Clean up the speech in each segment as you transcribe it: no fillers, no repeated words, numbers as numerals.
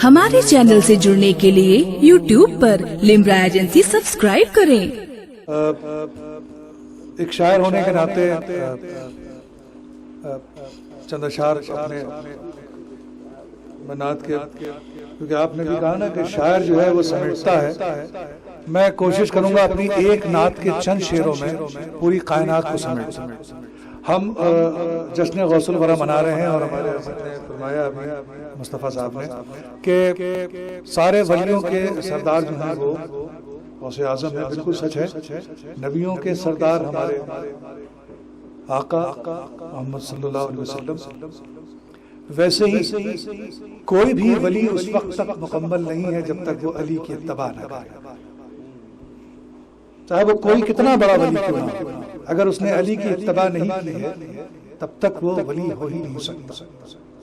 ہمارے چینل سے جڑنے کے لیے YouTube پر لمبرا ایجنسی سبسکرائب کریں۔ ایک شاعر ہونے کے ناطے چند اشعار اپنے نعت کے، کیونکہ آپ نے بھی کہا نا کہ شاعر جو ہے وہ سمیٹتا ہے، میں کوشش کروں گا اپنی ایک نعت کے چند شعروں میں پوری کائنات کو سمیٹ۔ ہم جشن غوث الورا منا رہے ہیں اور ہمارے حضرت نے فرمایا ابھی مصطفیٰ صاحب نے کہ سارے ولیوں کے سردار جو ہیں وہ غوث اعظم ہے، بالکل سچ ہے۔ نبیوں کے سردار ہمارے آقا محمد صلی اللہ علیہ وسلم، ویسے ہی کوئی بھی ولی اس وقت تک مکمل نہیں ہے جب تک وہ علی کی اتباع نہ کرے، چاہے وہ کوئی کتنا بڑا ولی کیوں نہ ہو، اگر اس نے علی کی اتباع نہیں کی ہے تب تک وہ ولی ہو ہی نہیں سکتا،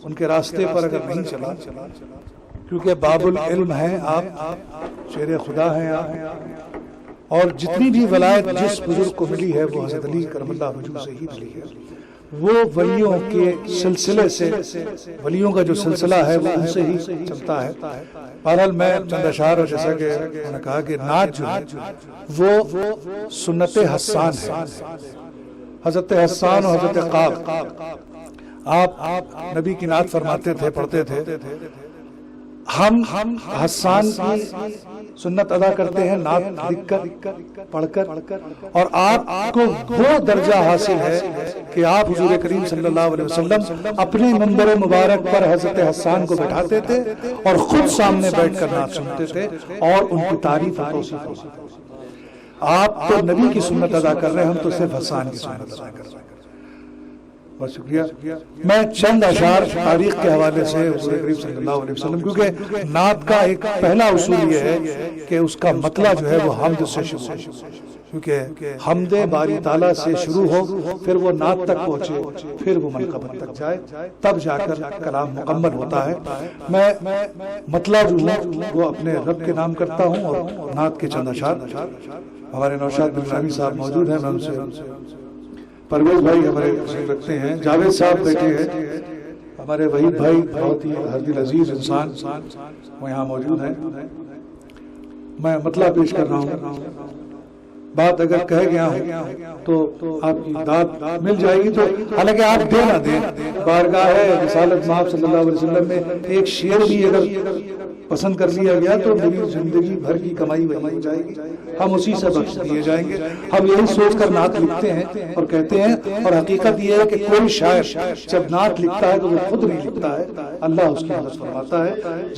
ان کے راستے پر اگر نہیں چلا، کیونکہ باب العلم ہیں آپ، شیر خدا ہیں آپ، اور جتنی بھی ولایت جس بزرگ کو ملی ہے وہ حضرت علی کرم اللہ وجہہ سے ہی ملی ہے، وہ ولیوں کے سلسلے سے، ولیوں کا جو سلسلہ ہے وہ ان سے ہی چلتا ہے۔ بہرحال میں چند اشعار، اور جیسا کہ انہوں نے کہا کہ نعت جو ہے وہ سنت حسان ہے، حضرت حسان اور حضرت قاب، آپ نبی کی نعت فرماتے تھے، پڑھتے تھے، ہم حسان کی سنت ادا کرتے ہیں نعت لکھ کر، پڑھ کر، اور آپ کو وہ درجہ حاصل ہے کہ آپ حضور کریم صلی اللہ علیہ وسلم اپنے منبر مبارک پر حضرت حسان کو بٹھاتے تھے اور خود سامنے بیٹھ کر نعت سنتے تھے اور ان کی تعریف و توصیف ہوتی تھی۔ آپ تو نبی کی سنت ادا کر رہے ہیں، ہم تو صرف حسان کی سنت ادا کر رہے ہیں۔ بہت شکریہ۔ میں چند اشعار تاریخ کے حوالے سے حضور کریم صلی اللہ علیہ وسلم، کیونکہ نعت کا ایک پہلا اصول یہ ہے کہ اس کا مطلع جو ہے وہ حمد سے شروع ہو، کیونکہ حمد باری تعالیٰ سے شروع ہو، پھر وہ نعت تک پہنچے، پھر وہ منقبت تک جائے، تب جا کر کلام مکمل ہوتا ہے۔ میں مطلع جو ہوں وہ اپنے رب کے نام کرتا ہوں اور نعت کے چند اشعار۔ ہمارے نوشاد بن رحمی صاحب موجود ہیں، میں ان سے، پرویز بھائی ہمارے تشریف رکھتے ہیں، جاوید صاحب بیٹھے ہیں، ہمارے وحید بھائی بہت ہی دل عزیز انسان وہ یہاں موجود ہیں۔ میں مطلع پیش کر رہا ہوں، بات اگر کہہ گیا ہوں تو آپ کی داد مل جائے گی، تو حالانکہ آپ دے نہ دیں، بارگاہ رسالت مآب صلی اللہ علیہ وسلم میں ایک شعر بھی اگر پسند کر لیا گیا تو میری زندگی بھر کی کمائی وہی ہو جائے گی، ہم اسی سے بخش دیے جائیں گے۔ ہم یہی سوچ کر نعت لکھتے ہیں اور کہتے ہیں، اور حقیقت یہ ہے کہ کوئی شاعر جب نعت لکھتا ہے تو وہ خود نہیں لکھتا ہے، اللہ اس کی مدد فرماتا ہے،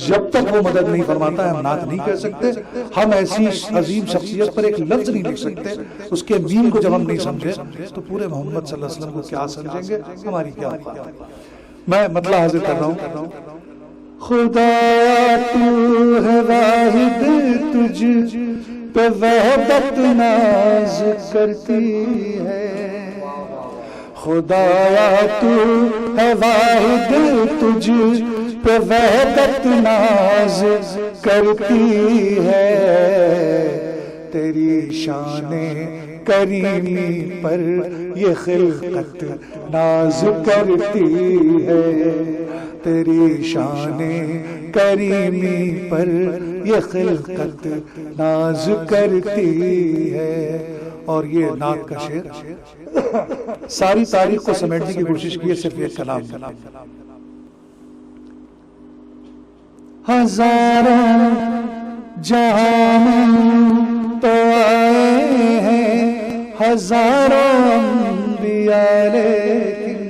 جب تک وہ مدد نہیں فرماتا ہے ہم نعت نہیں کہہ سکتے۔ ہم ایسی عظیم شخصیت پر ایک لفظ نہیں لکھ سکتے، اس کے مین کو جب ہم نہیں سمجھے تو پورے محمد صلی اللہ علیہ وسلم کو کیا سمجھیں گے، ہماری کیا اوقات ہے۔ میں مطلع حاضر کر رہا ہوں۔ خدایا تو ہے واحد، تجھ پہ وحدت ناز کرتی ہے، خدایا تو ہے واحد، تجھ پہ وحدت ناز کرتی ہے، تیری شان کریمی پر یہ خلقت ناز کرتی ہے، تیری شان کریمی پر یہ خلقت ناز کرتی ہے۔ اور یہ نعت کا شعر ساری تاریخ کو سمیٹنے کی کوشش کی ہے صرف ایک کلام میں۔ ہزاروں جہاں تو آئے ہیں، ہزاروں انبیاء، لیکن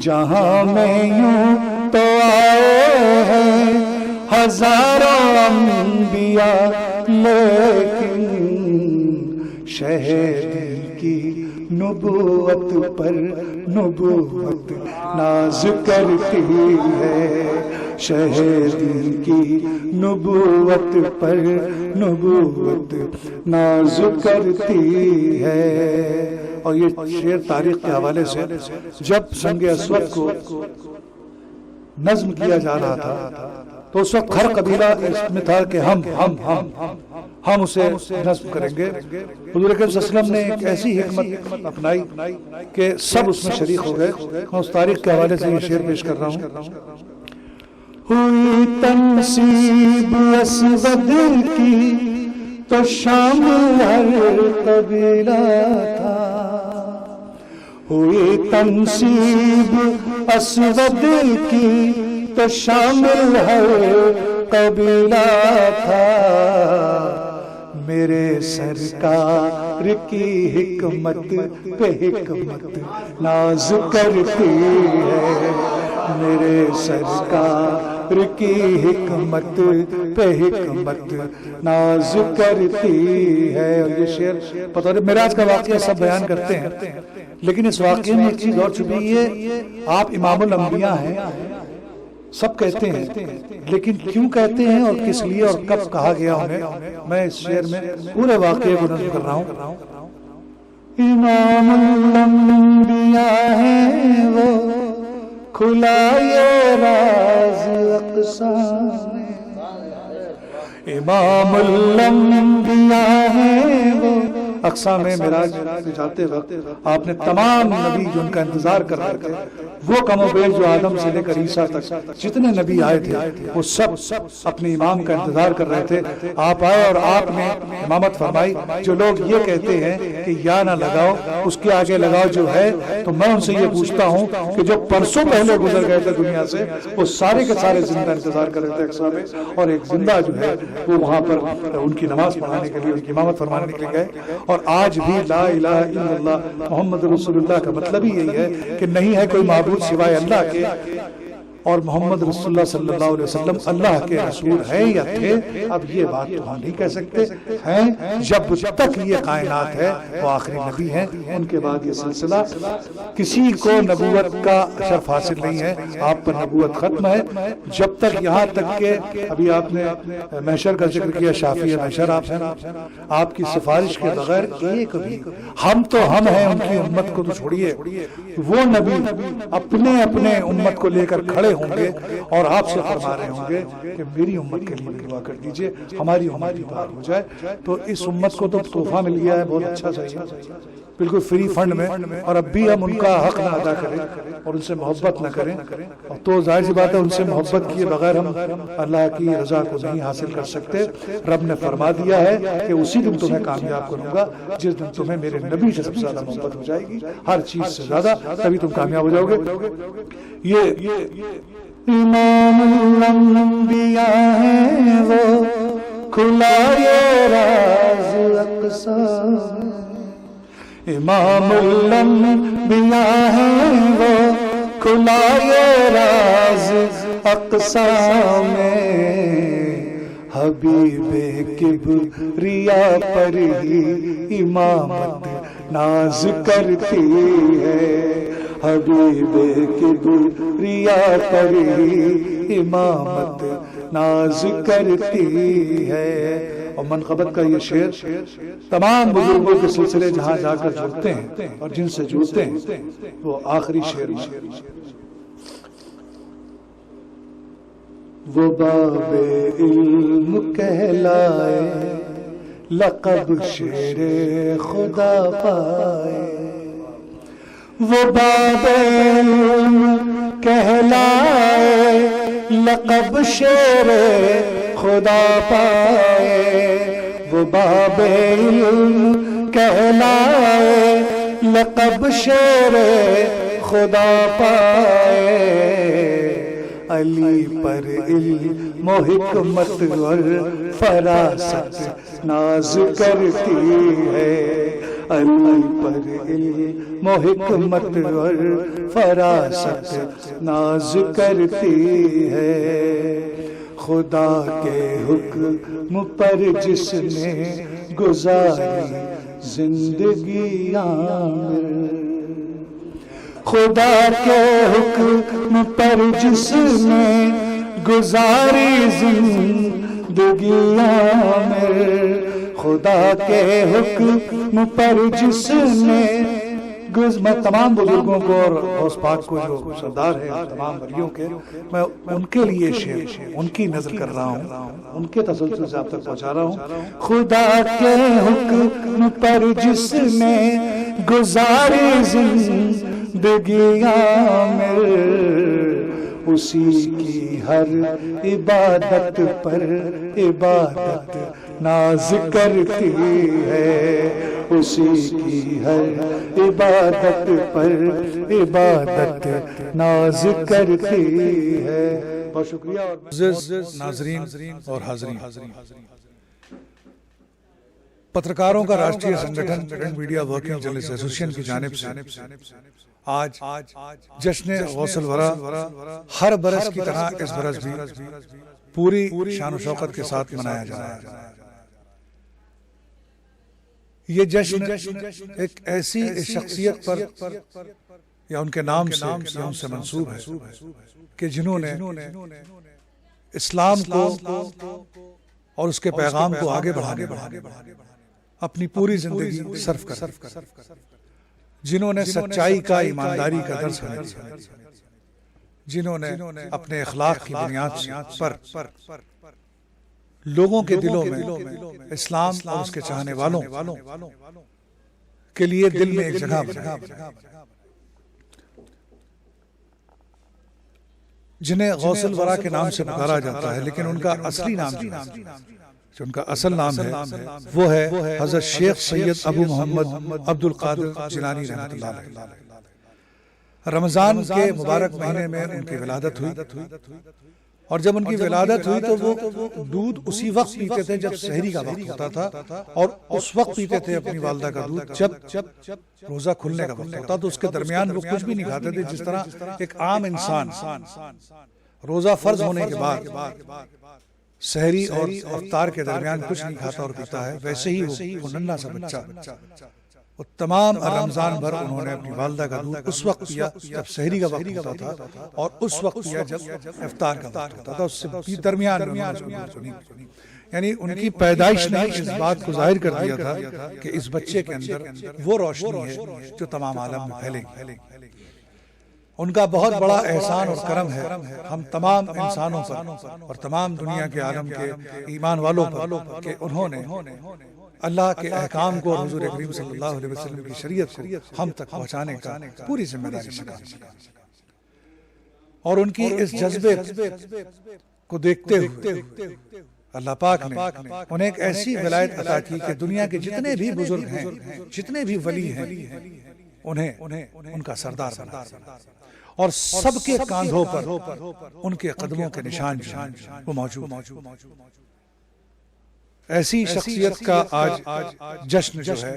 جہاں میں یوں تو آئے ہیں ہزاروں انبیاء، لیکن شہد کی نبوت پر نبوت ناز کرتی ہے، شہد کی نبوت پر نبوت ناز کرتی ہے۔ اور یہ شعر تاریخ کے حوالے سے جب سنگ اسود کو نظم کیا جا رہا تھا تو اس وقت ہر قبیلہ اس میں تھا کہ ہم اسے نصب کریں گے. حضور اکرم صلی اللہ علیہ وسلم نے ایک ایسی حکمت اپنائی کہ سب اس میں شریک ہو گئے. میں اس تاریخ کے حوالے سے یہ شعر پیش کر رہا ہوں. ہوئی تنصیب اسود کی تو شامل ہر قبیلہ تھا. ہوئی تنصیب اسود کی تو شامل ہر قبیلہ تھا. میرے سرکار کی حکمت پہ حکمت ناز کرتی ہے. میرے سرکار کی حکمت پہ حکمت ناز کرتی ہے. اور یہ شعر پتہ نہیں معراج کا واقعہ سب بیان کرتے ہیں، لیکن اس واقعے میں ایک چیز اور چھپی ہے. آپ امام الانبیاء ہیں سب کہتے ہیں، لیکن کیوں کہتے ہیں اور کس لیے اور کب کہا گیا انہیں، میں اس شعر میں پورے واقعے کو نقل کر رہا ہوں. امام الانبیاء ہیں وہ، کھلا یہ راز اقصا میں. امام الانبیاء ہیں وہ. اقصا میں معراج سے جاتے وقت آپ نے تمام نبی جو ان کا انتظار کر رہے تھے، وہ کم و بیش جو آدم سے لے کر عیسیٰ تک جتنے نبی آئے تھے وہ سب اپنے امام کا انتظار کر رہے تھے. آپ آئے اور آپ نے امامت فرمائی. جو لوگ یہ کہتے ہیں کہ یا نہ لگاؤ اس کے آگے لگاؤ جو ہے، تو میں ان سے یہ پوچھتا ہوں کہ جو پرسوں پہلے گزر گئے تھے دنیا سے، وہ سارے کے سارے زندہ انتظار کر رہے تھے اقصا میں، اور ایک زندہ جو ہے وہ وہاں پر ان کی نماز پڑھانے کے لیے، ان کی امامت فرمانے کے لیے گئے. اور آج بھی لا الہ الا اللہ محمد رسول اللہ کا مطلب ہی یہی ہے کہ نہیں ہے کوئی معبود سوائے اللہ کے، اور محمد رسول اللہ صلی اللہ علیہ وسلم اللہ کے رسول ہیں یا تھے. اب یہ بات تو ہم نہیں کہہ سکتے ہیں. جب تک یہ کائنات ہے وہ آخری نبی ہیں. ان کے بعد یہ سلسلہ کسی کو نبوت کا شرف حاصل نہیں ہے. آپ پر نبوت ختم ہے جب تک، یہاں تک کہ ابھی آپ نے محشر کا ذکر کیا. شافی محشر آپ ہیں، آپ کی سفارش کے بغیر ایک بھی، ہم تو ہم ہیں، ان کی امت کو تو چھوڑیے، وہ نبی اپنے اپنے امت کو لے کر کھڑے ہوں گے اور آپ سے فرما رہے ہوں گے کہ میری امت کے لیے دعا کر دیجئے، ہماری امت کی بات ہو جائے. تو اس امت کو تو تحفہ مل گیا ہے بہت اچھا صحیح، بالکل فری فنڈ میں، اور اب بھی ہم ان کا حق نہ ادا کریں اور ان سے محبت نہ کریں، تو ظاہر سی بات ہے ان سے محبت کیے بغیر ہم اللہ کی رضا کو نہیں حاصل کر سکتے. رب نے فرما دیا ہے کہ اسی دن تمہیں کامیاب کروں گا جس دن تمہیں میرے نبی سے سب سے زیادہ محبت ہو جائے گی، ہر چیز سے زیادہ، تبھی تم کامیاب ہو جاؤ گے. یہ امام الانبیاء ہیں وہ، کھلا یہ راز اقصا میں. امام الانبیاء ہیں وہ، کھلا یہ راز اقصا میں. حبیب کبریا پر ہی امامت ناز کرتی ہے. حبیب کبریا پر ہی امامت ناز کرتی ہے. اور منقبت کا یہ شعر تمام بزرگوں کے سلسلے جہاں جا کر جڑتے ہیں اور جن سے جڑتے ہیں وہ آخری شعر میں. وہ باب علم کہلائے، لقب شیر خدا پائے. وہ باب علم کہلائے، لقب شیر خدا پائے. وہ باب علم کہلائے، لقب شیر خدا پائے. علی پر علم و حکمت اور فراست ناز کرتی ہے. علی پر علم و حکمت اور فراست ناز کرتی ہے. خدا کے حکم پر جس نے گزاری زندگی عامر. خدا کے حکم پر جس نے گزاری زندگی عامر. خدا کے حکم پر جس نے میں تمام بزرگوں کو اور غوث پاک کو جو سردار ہیں تمام ولیوں کے، میں ان کے لیے شعر ان کی نظر کر رہا ہوں، ان کے تسلسل سے آپ تک پہنچا رہا ہوں۔ خدا کے حکم پر جس نے گزاری زندگیاں میں، اسی کی ہر عبادت پر عبادت ناز کرتی ہے، اسی کی ہر عبادت پر عبادت ناز کرتی ہے۔ بہت شکریہ۔ اور عزیز ناظرین اور حاضرین، پترکاروں کا راشٹریہ سنگٹھن print media working journalist association کی جانب سے آج جشن غوث الورا ہر برس کی طرح اس برس بھی پوری شان و شوکت کے ساتھ منایا جا رہا ہے۔ یہ جشن ایک ایسی شخصیت پر یا ان کے نام سے یا ان سے منسوب ہے کہ جنہوں نے اسلام کو اور اس کے پیغام کو آگے بڑھانے اپنی پوری زندگی صرف کر، جنہوں نے سچائی کا، ایمانداری کا درس ہمیں دیا، جنہوں نے اپنے اخلاق کی بنیاد پر لوگوں کے دلوں میں اسلام اور اس کے چاہنے والوں کے لیے دل میں ایک جگہ بنائی، جنہیں غوث الورا کے نام سے پکارا جاتا ہے، لیکن ان کا اصلی نام جو ان کا اصل نام ہے وہ ہے حضرت شیخ سید ابو محمد عبد القادر جیلانی رحمۃ اللہ علیہ۔ رمضان کے مبارک مہینے میں ان کی ولادت ہوئی، اور جب ان کی ولادت ہوئی تو وہ دودھ اسی وقت پیتے تھے جب سحری کا وقت ہوتا تھا، اور اس وقت پیتے تھے اپنی والدہ کا دودھ جب روزہ کھلنے کا وقت ہوتا، تو اس کے درمیان وہ کچھ بھی نہیں کھاتے تھے۔ جس طرح ایک عام انسان روزہ فرض ہونے کے بعد سحری اور افطار کے درمیان کچھ نہیں کھاتا اور پیتا ہے، ویسے ہی وہ ننھا سا بچہ وہ تمام رمضان بھر انہوں نے اپنی والدہ کا دودھ اس وقت پیا جب سحری کا وقت ہوتا تھا، اور اس وقت پیا جب افطار کا وقت ہوتا تھا، اس سے درمیان یعنی ان کی پیدائش نے اس بات کو ظاہر کر دیا تھا کہ اس بچے کے اندر وہ روشنی ہے جو تمام عالم میں پھیلے گی۔ ان کا بہت بڑا احسان اور کرم ہے ہم تمام انسانوں پر اور تمام دنیا کے عالم کے ایمان والوں پر کہ انہوں نے اللہ کے احکام کو اور حضور کریم صلی اللہ علیہ وسلم کی شریعت کو ہم تک پہنچانے کا پوری ذمہ داری سے کام کیا، اور ان کی اس جذبے کو دیکھتے ہوئے اللہ پاک نے انہیں ایک ایسی ولایت عطا کی کہ دنیا کے جتنے بھی بزرگ ہیں، جتنے بھی ولی ہیں، انہیں ان کا سردار بنا، اور سب کے کاندھوں پر ان کے قدموں کے نشان وہ موجود ہیں۔ ایسی شخصیت کا آج جشن جو ہے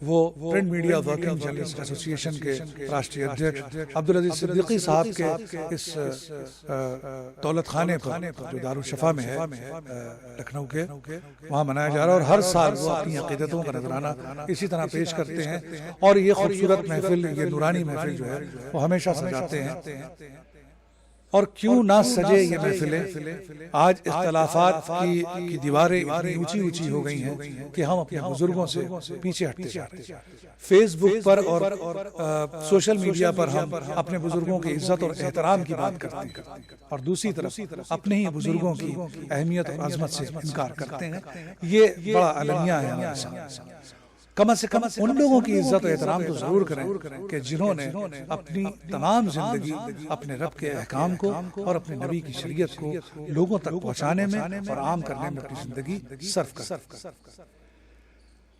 وہ پرنٹ میڈیا ورکنگ جرنلسٹ ایسوسی ایشن کے راشٹریہ ادھیکش عبدالعزیز صدیقی صاحب کے اس دولت خانے پر جو دارالشفا میں ہے لکھنؤ کے، وہاں منایا جا رہا ہے، اور ہر سال وہ اپنی عقیدتوں کا نذرانہ اسی طرح پیش کرتے ہیں، اور یہ خوبصورت محفل، یہ نورانی محفل جو ہے وہ ہمیشہ سجاتے ہیں۔ اور کیوں نہ سجے یہ محفلیں؟ آج اختلافات کی دیواریں اتنی اونچی اونچی ہو گئی ہیں کہ ہم اپنے بزرگوں سے پیچھے ہٹتے جاتے ہیں۔ فیس بک پر اور سوشل میڈیا پر ہم اپنے بزرگوں کی عزت اور احترام کی بات کرتے ہیں، اور دوسری طرف اپنے ہی بزرگوں کی اہمیت اور عظمت سے انکار کرتے ہیں۔ یہ بڑا المیہ ہے ہمارے سامنے۔ کم از کم ان لوگوں کی عزت و احترام تو ضرور کریں کہ جنہوں نے اپنی تمام زندگی اپنے رب کے احکام کو اور اپنے نبی کی شریعت کو لوگوں تک پہنچانے میں اور عام کرنے میں اپنی زندگی صرف کر۔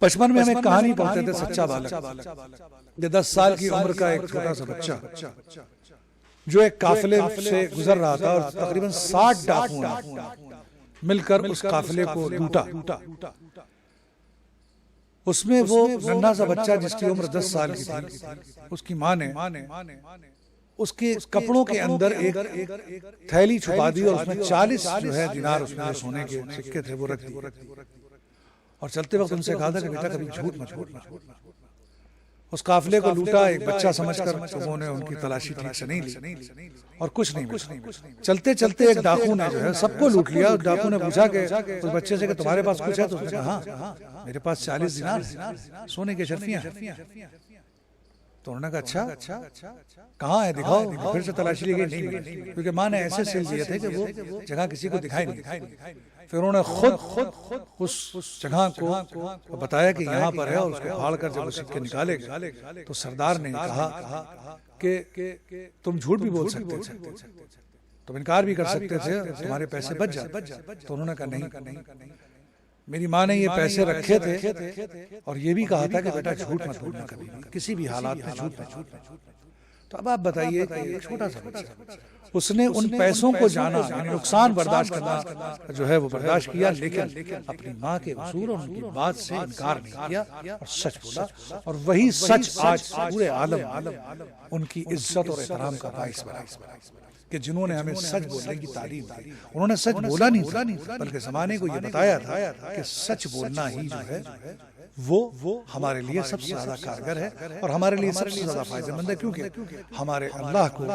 بچپن میں ہمیں کہانی پڑھتے تھے سچا بالک، یہ 10 سال کی عمر کا ایک چھوٹا سا بچہ جو ایک قافلے سے گزر رہا تھا، اور تقریباً 60 ڈاکوؤں نے مل کر اس قافلے کو لوٹا۔ اس میں وہ ننھا سا بچہ جس کی عمر 10 سال کی تھی، اس کی ماں نے اس کے کپڑوں کے اندر ایک تھیلی چھپا دی، اور اس میں 40 جو ہے دینار اس میں سونے کے سکے تھے وہ رکھ دی، اور چلتے وقت ان سے کہا تھا کہ بیٹا کبھی جھوٹ مت بولنا۔ اس قافلے کو لوٹا ایک بچہ سمجھ کر، لوگوں نے ان کی تلاشی ٹھیک سے نہیں لی اور کچھ نہیں ملا۔ چلتے چلتے ایک ڈاکو نے جو ہے سب کو لوٹ لیا۔ ڈاکو نے پوچھا کہ اس بچے سے کہ تمہارے پاس کچھ ہے؟ تو اس نے کہا ہاں میرے پاس 40 دینار ہے، سونے کی اشرفیاں ہیں۔ تو انہوں نے کہا اچھا کہاں ہے دکھاؤ. پھر سے تلاشی لی گئی, نہیں ملی, کیونکہ ماں نے ایسے سل دیے تھے کہ وہ جگہ کسی کو دکھائی نہیں. پھر انہوں نے خود اس جگہ کو بتایا کہ یہاں پر ہے, اور اس کو پھاڑ کر جب وہ سکے نکالے گئے تو سردار نے کہا کہ تم جھوٹ بھی بول سکتے تھے, تم انکار بھی کر سکتے تھے, تمہارے پیسے بچ جاتے. تو انہوں نے کہا نہیں, میری ماں نے یہ پیسے رکھے تھے اور یہ بھی کہا تھا کہ بیٹا جھوٹ مت بولنا کبھی بھی, کسی بھی حالات میں جھوٹ مت. تو اب آپ بتائیے کہ ایک چھوٹا سا بچہ, اس نے ان پیسوں کو جانا, یعنی نقصان برداشت کرنا جو ہے وہ برداشت کیا, لیکن اپنی ماں کے حضور اور ان کی بات سے انکار نہیں کیا اور سچ بولا. اور وہی سچ آج پورے عالم ان کی عزت اور احترام کا باعث بنا کہ جنہوں نے ہمیں سچ بولنے کی تعلیم دی. انہوں نے سچ بولا نہیں بلکہ زمانے کو یہ بتایا تھا کہ سچ بولنا ہی جو ہے وہ ہمارے لیے سب سے زیادہ کارگر ہے اور ہمارے لیے سب سے زیادہ فائدہ مند ہے, کیونکہ ہمارے اللہ کو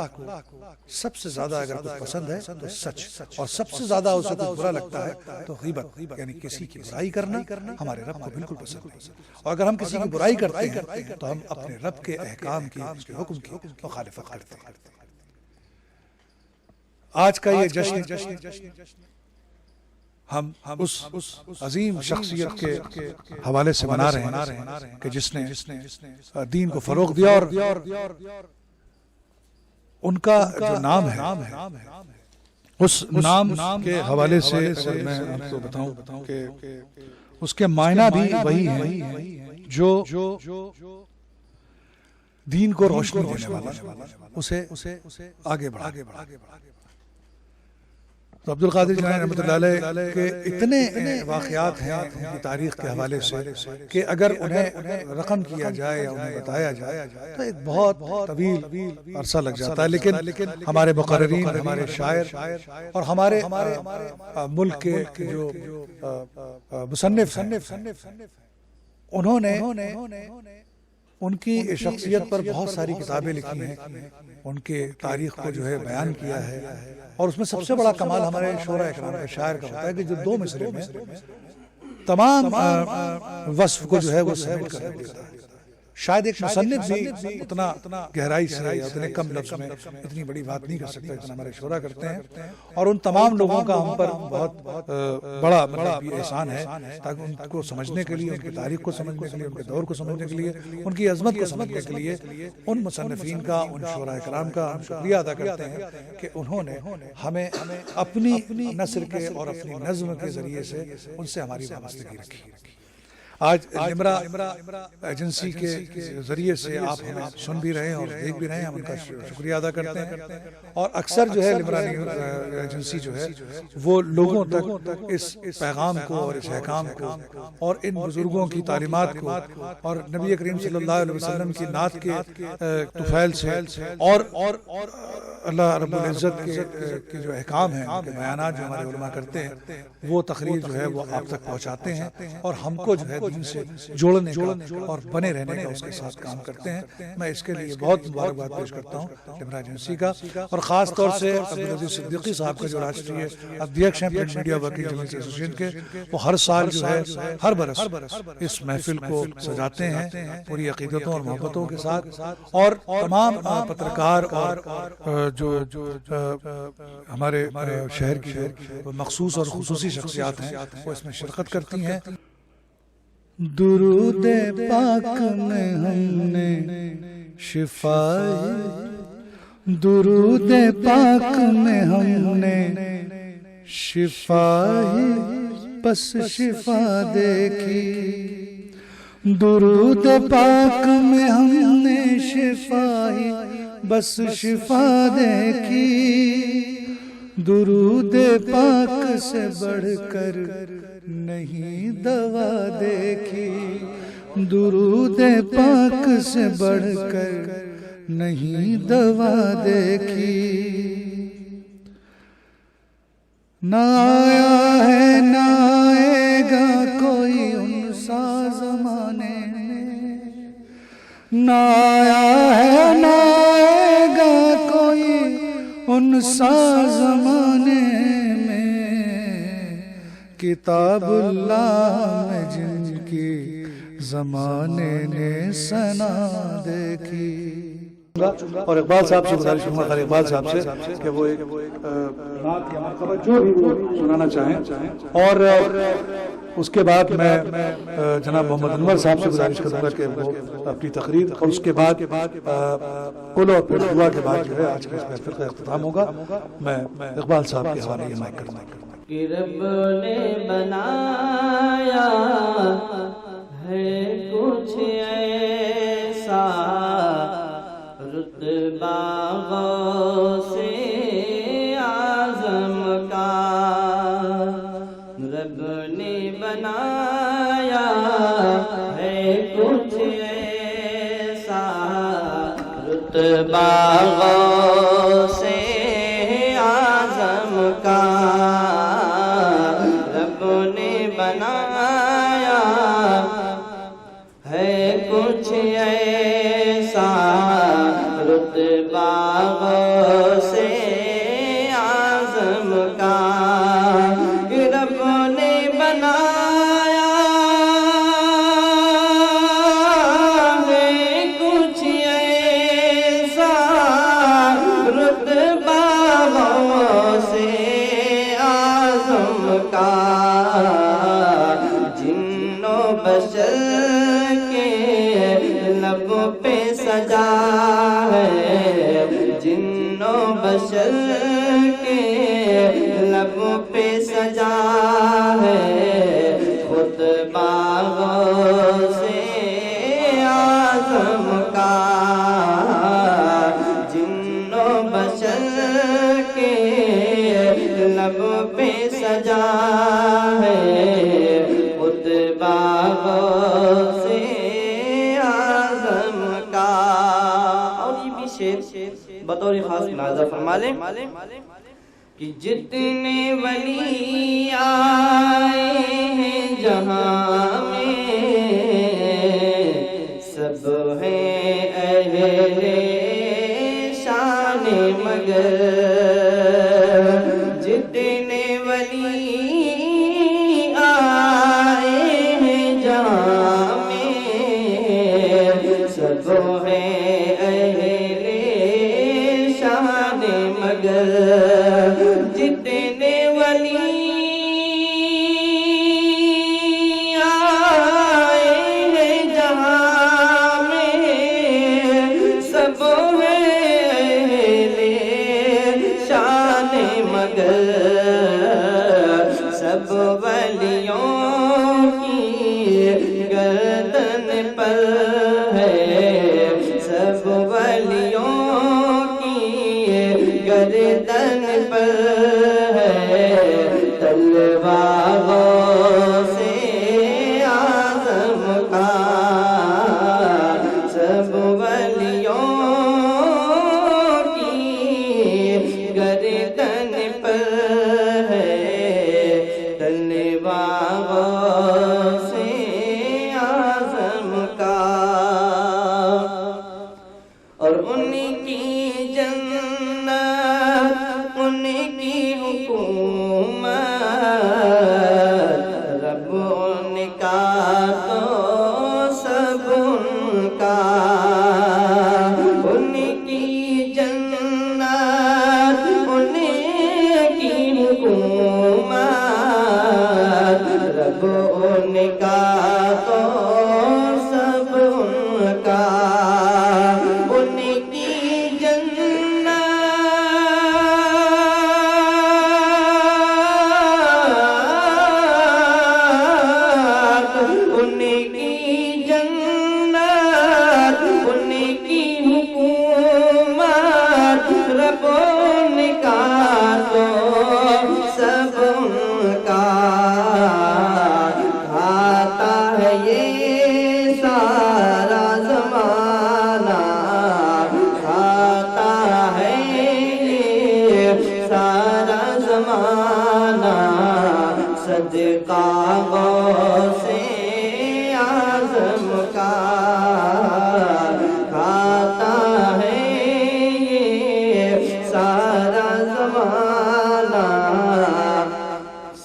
سب سے زیادہ اگر کچھ پسند ہے تو سچ, اور سب سے زیادہ اسے کچھ برا لگتا ہے تو غیبت, یعنی کسی کی برائی کرنا ہمارے رب کو بالکل پسند نہیں. اور اگر ہم کسی کی برائی کرتے ہیں تو ہم اپنے رب کے احکام کی, اس کے حکم کی مخالفت کرتے ہیں. آج کا یہ جشن ہم اس عظیم شخصیت کے حوالے سے منا رہے ہیں کہ جس نے دین کو فروغ دیا, اور ان کا جو نام ہے اس نام کے حوالے سے میں آپ کو بتاؤں کہ اس کے معنی بھی وہی ہیں جو دین کو روشنی دینے والا, اسے آگے بڑھا. تو عبد القادر جیلانی رحمۃ اللہ علیہ کے اتنے واقعات ہیں ان کی تاریخ کے حوالے سے کہ اگر انہیں رقم کیا جائے یا انہیں بتایا جائے تو ایک بہت طویل عرصہ لگ جاتا ہے. لیکن ہمارے مقررین, ہمارے شاعر اور ہمارے ملک کے جو مصنف انہوں نے ان کی شخصیت پر بہت ساری کتابیں لکھی ہیں, ان کے تاریخ کو جو ہے بیان کیا ہے. اور اس میں سب سے بڑا کمال ہمارے شعراء اکرام کے شاعر کا ہوتا ہے کہ جو 2 مصرے میں تمام وصف کو جو ہے وہ سمیٹ کر دیتا ہے. شاید ایک مصنف بھی اتنا گہرائی سے یا اتنے کم لفظ میں اتنی بڑی بات نہیں کر سکتا جتنا ہمارے شعراء کرتے ہیں. اور ان تمام لوگوں کا ہم پر بہت بڑا احسان ہے, تاکہ ان کو سمجھنے کے لیے, ان کی تاریخ کو سمجھنے کے لیے, ان کے دور کو سمجھنے کے لیے, ان کی عظمت کو سمجھنے کے لیے ان مصنفین کا, ان شعراء کرام کا ہم شکریہ ادا کرتے ہیں کہ انہوں نے ہمیں اپنی نثر کے اور اپنی نظم کے ذریعے سے ان سے ہماری وابستگی رکھی. آج لمرا ایجنسی کے ذریعے سے آپ ہمیں سن بھی رہے ہیں اور دیکھ بھی رہے ہیں, ہم ان کا شکریہ ادا کرتے ہیں. اور اکثر جو ہے لمرا ایجنسی جو ہے وہ لوگوں تک اس پیغام کو اور اس احکام کو اور ان بزرگوں کی تعلیمات کو اور نبی کریم صلی اللہ علیہ وسلم کی نعت کے طفیل سے اور اللہ رب العزت کے جو احکام ہیں, کے بیانات جو ہمارے علماء کرتے ہیں, وہ تقریر جو ہے وہ آپ تک پہنچاتے ہیں اور ہم کو جو ہے دین سے جوڑنے کا اور بنے رہنے کا اس کے ساتھ کام کرتے ہیں. میں اس کے لیے بہت مبارکباد پیش کرتا ہوں لمرا ایجنسی کا, اور خاص طور سے عبدالعزیز صدیقی صاحب کا جو راشٹریہ ادھیکش ہیں پرنٹ میڈیا ورکنگ جرنلسٹ ایسوسی ایشن کے, وہ ہر سال جو ہے ہر برس اس محفل کو سجاتے ہیں پوری عقیدتوں اور محبتوں کے ساتھ, اور تمام پترکار اور جو ہمارے شہر کی مخصوص اور خصوصی شخصیات ہیں وہ اس میں شرکت کرتی ہیں. درود پاک میں ہم نے شفا, درود پاک میں ہم نے شفا بس شفا دیکھی, درود پاک میں ہم نے شفا بس شفا دیکھی, درود پاک سے بڑھ کر نہیں دوا دیکھی, درود پاک سے بڑھ کر نہیں دوا دیکھی. نہ آیا ہے نہ آئے گا کوئی ان سا زمانے میں, نہ آیا ہے نہ آئے گا کوئی ان سا زمانے میں, کتاب اللہ میں جن کی زمانے نے سنا دیکھی. اور اقبال صاحب سے گزارش کروں گا، خیر اقبال صاحب سے، کہ وہ ایک نعت یا مرتبہ جو بھی وہ سنانا چاہیں، اور اس کے بعد میں جناب محمد انور صاحب سے گزارش کروں گا کہ وہ اپنی تقریر، اور اس کے بعد کل اور پھر دعا کے بعد جو ہے آج کے اس محفل کا اختتام ہوگا. میں اقبال صاحب کے حوالے یہ مائک کروں گا. کہ رب نے بنایا ہے کچھ ایسا، رتبہ غوث اعظم کا. رب نے بنایا ہے کچھ ایسا، رتبہ غوث اعظم کا. رب نے بنایا ہے کچھ ایسا، رتبہ غوث اعظم کا. رب نے بنایا ہے کچھ ایسا، رتبہ غوث اعظم کا. جن و بشر کے لب پہ سجا ہے، جن و بشر کے لب پہ سجا ہے، خطبہ غوث اعظم کا. جن و بشر کے لب پہ سجا ہے، خطبہ غوث اعظم کا. اور یہ بھی شعر بطور خاص ملاحظہ فرما لیں کہ جتنے ولی آئے ہیں جہاں میں، سب ہیں اہل شان مگر. جتنے ولی آئے ہیں جہاں میں، سب ہیں اہل شان مگر. جتنے ولی آئے ہیں جہاں میں، سب ہیں اہل شان مگر. سب ولیوں کی گردن پر ہے، سب ولیوں کی گردن پر ہے، تلوار غوث اعظم کا. سب ولیوں کی گردن پر ہے، تلوار غوث اعظم کا. اور ان کی جنت، ان کی حکومت، رب ان کا تو سب ان کا. ان کی جنت، ان کی حکومت، رب ان کا تو سب ان کا. ان کی جنت، ان کی جنت، ان کی حکومت، رب ان کا تو سب ان کا. کھاتا ہے یہ سارا زمانہ، کھاتا ہے یہ سارا زمانہ، صدقہ غوث اعظم کا. کھاتا ہے یہ سارا زمانہ،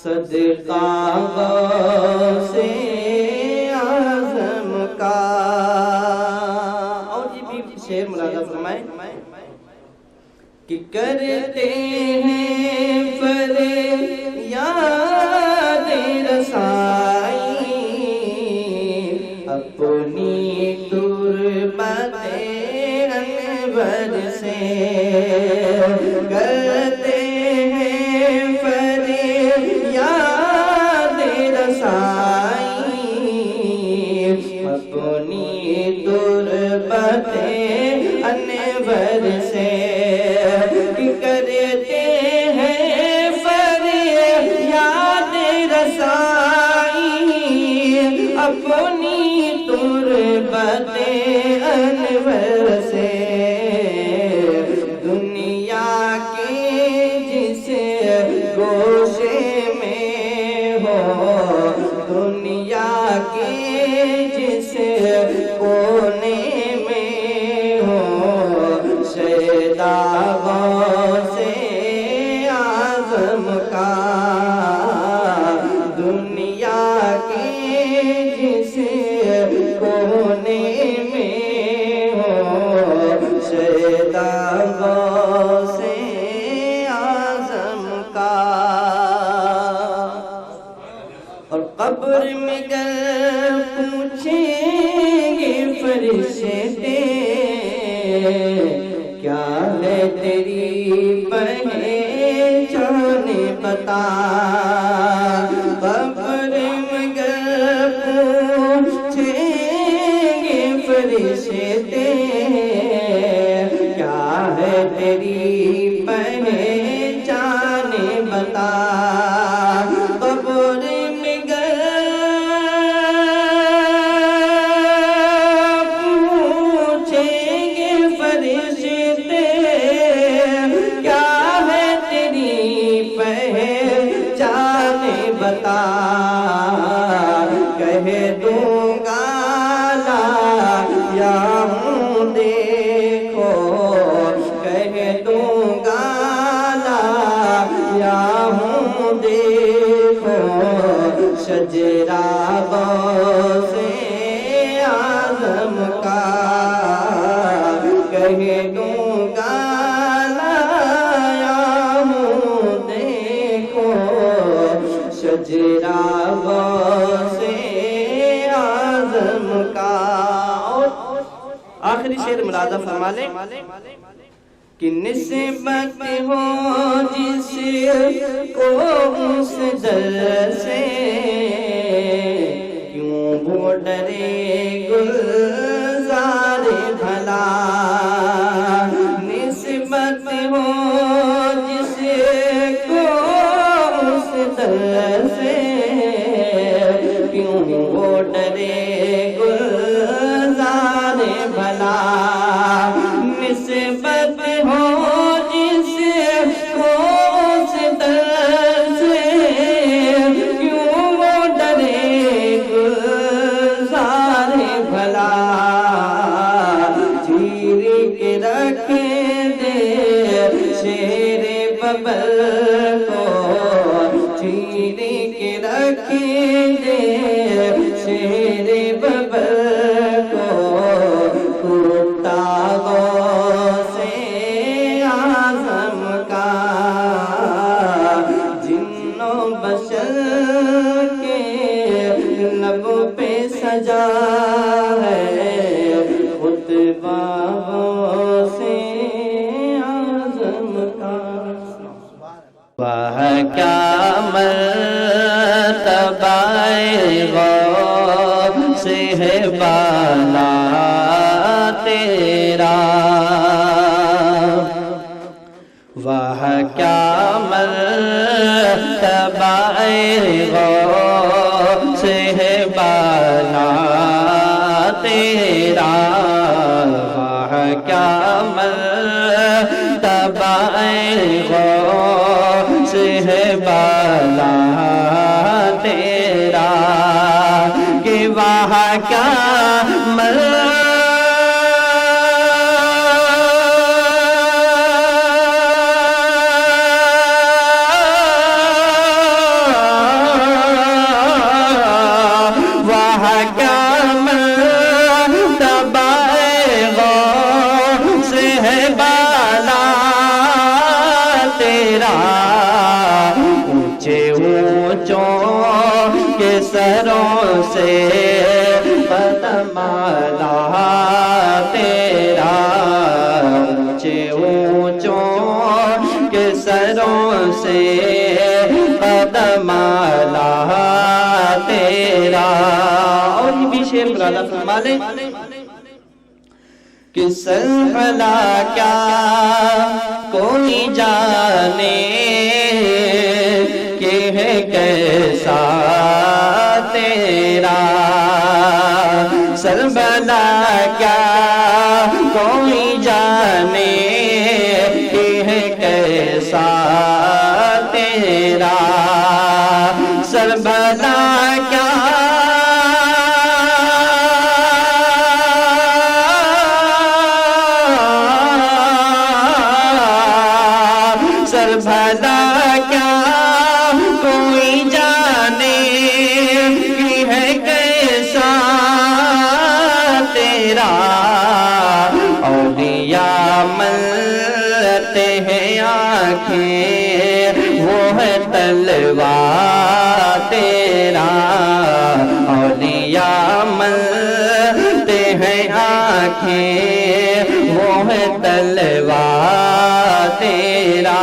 صدقہ غوث اعظم کہ کرتے ہیں فریاد رسائی اپنی تربت انور سے، کرتے ہیں فریاد رسائی اپنی تربت انور سے، کرتے ہیں فریاد رسائی اپنی تربت انور سے، دنیا کے جس گوشے میں ہو، دنیا کے جس کونے میں ہو، شیدا غوث اعظم کا، دنیا کے جس کونے میں ہو، شیدا غوث اعظم کا، اور قبر میں گر پوچھیں گے فرشتے کیا ہے تیری پہچان بتا، قبر میں گر پوچھیں گے فرشتے کیا ہے تیری پہچان بتا، قبر میں گر پوچھیں گے فرشتے کیا ہے تیری پہچان بتا، کہہ دوں گا لا یا ہوں دیکھو، کہہ دوں گا لا یا ہوں دیکھو، شجرہ غوث اعظم کا، کہہ دوں گا لایا ہوں دیکھو، شجرہ غوث اعظم کا، اور آخری شعر ملاحظہ فرما لیں کہ نسبت ہو جس کو اس در سے، کیوں وہ ڈرے گلزار بھلا، نسبت ہو جس کو اس در سے، کیوں وہ ڈرے گلزار بھلا، نسبت ہو جس کو اس در سے، کیوں وہ ڈرے گلزار بھلا، چیر کے رکھ دے شیر ببر کو، چیر کے رکھ دے شیر ببر کو، ٹوٹا غوث اعظم کا، جنوں بشر کے لب پہ سجا ہے خطبہ غوث اعظم کا، وہ کیا مرتبہ غوث ہے بالا تیرا، وہ کیا مرتبہ غوث ہے بالا تیرا، وہ کیا مرتبہ غوث ہے بالا تیرا، کہ وہاں کیا سے قدم آلا تیرا، اونچے اونچوں کے سروں سے قدم آلا تیرا۔ اور یہ بھی شعر مرادہ فرما لیں کہ سلسلہ کیا کوئی جانے کہ ہے کیسا تیرا، سلسلہ کیا کوئی جانے کہ ہے کیسا تیرا، سلسلہ کیا بھلا کیا کوئی جانے کہ ہے کیسا تیرا، اولیاء ملتے ہیں آنکھیں وہ ہے تلوا تیرا، اولیاء ملتے ہیں آنکھیں وہ ہے تلوا تیرا،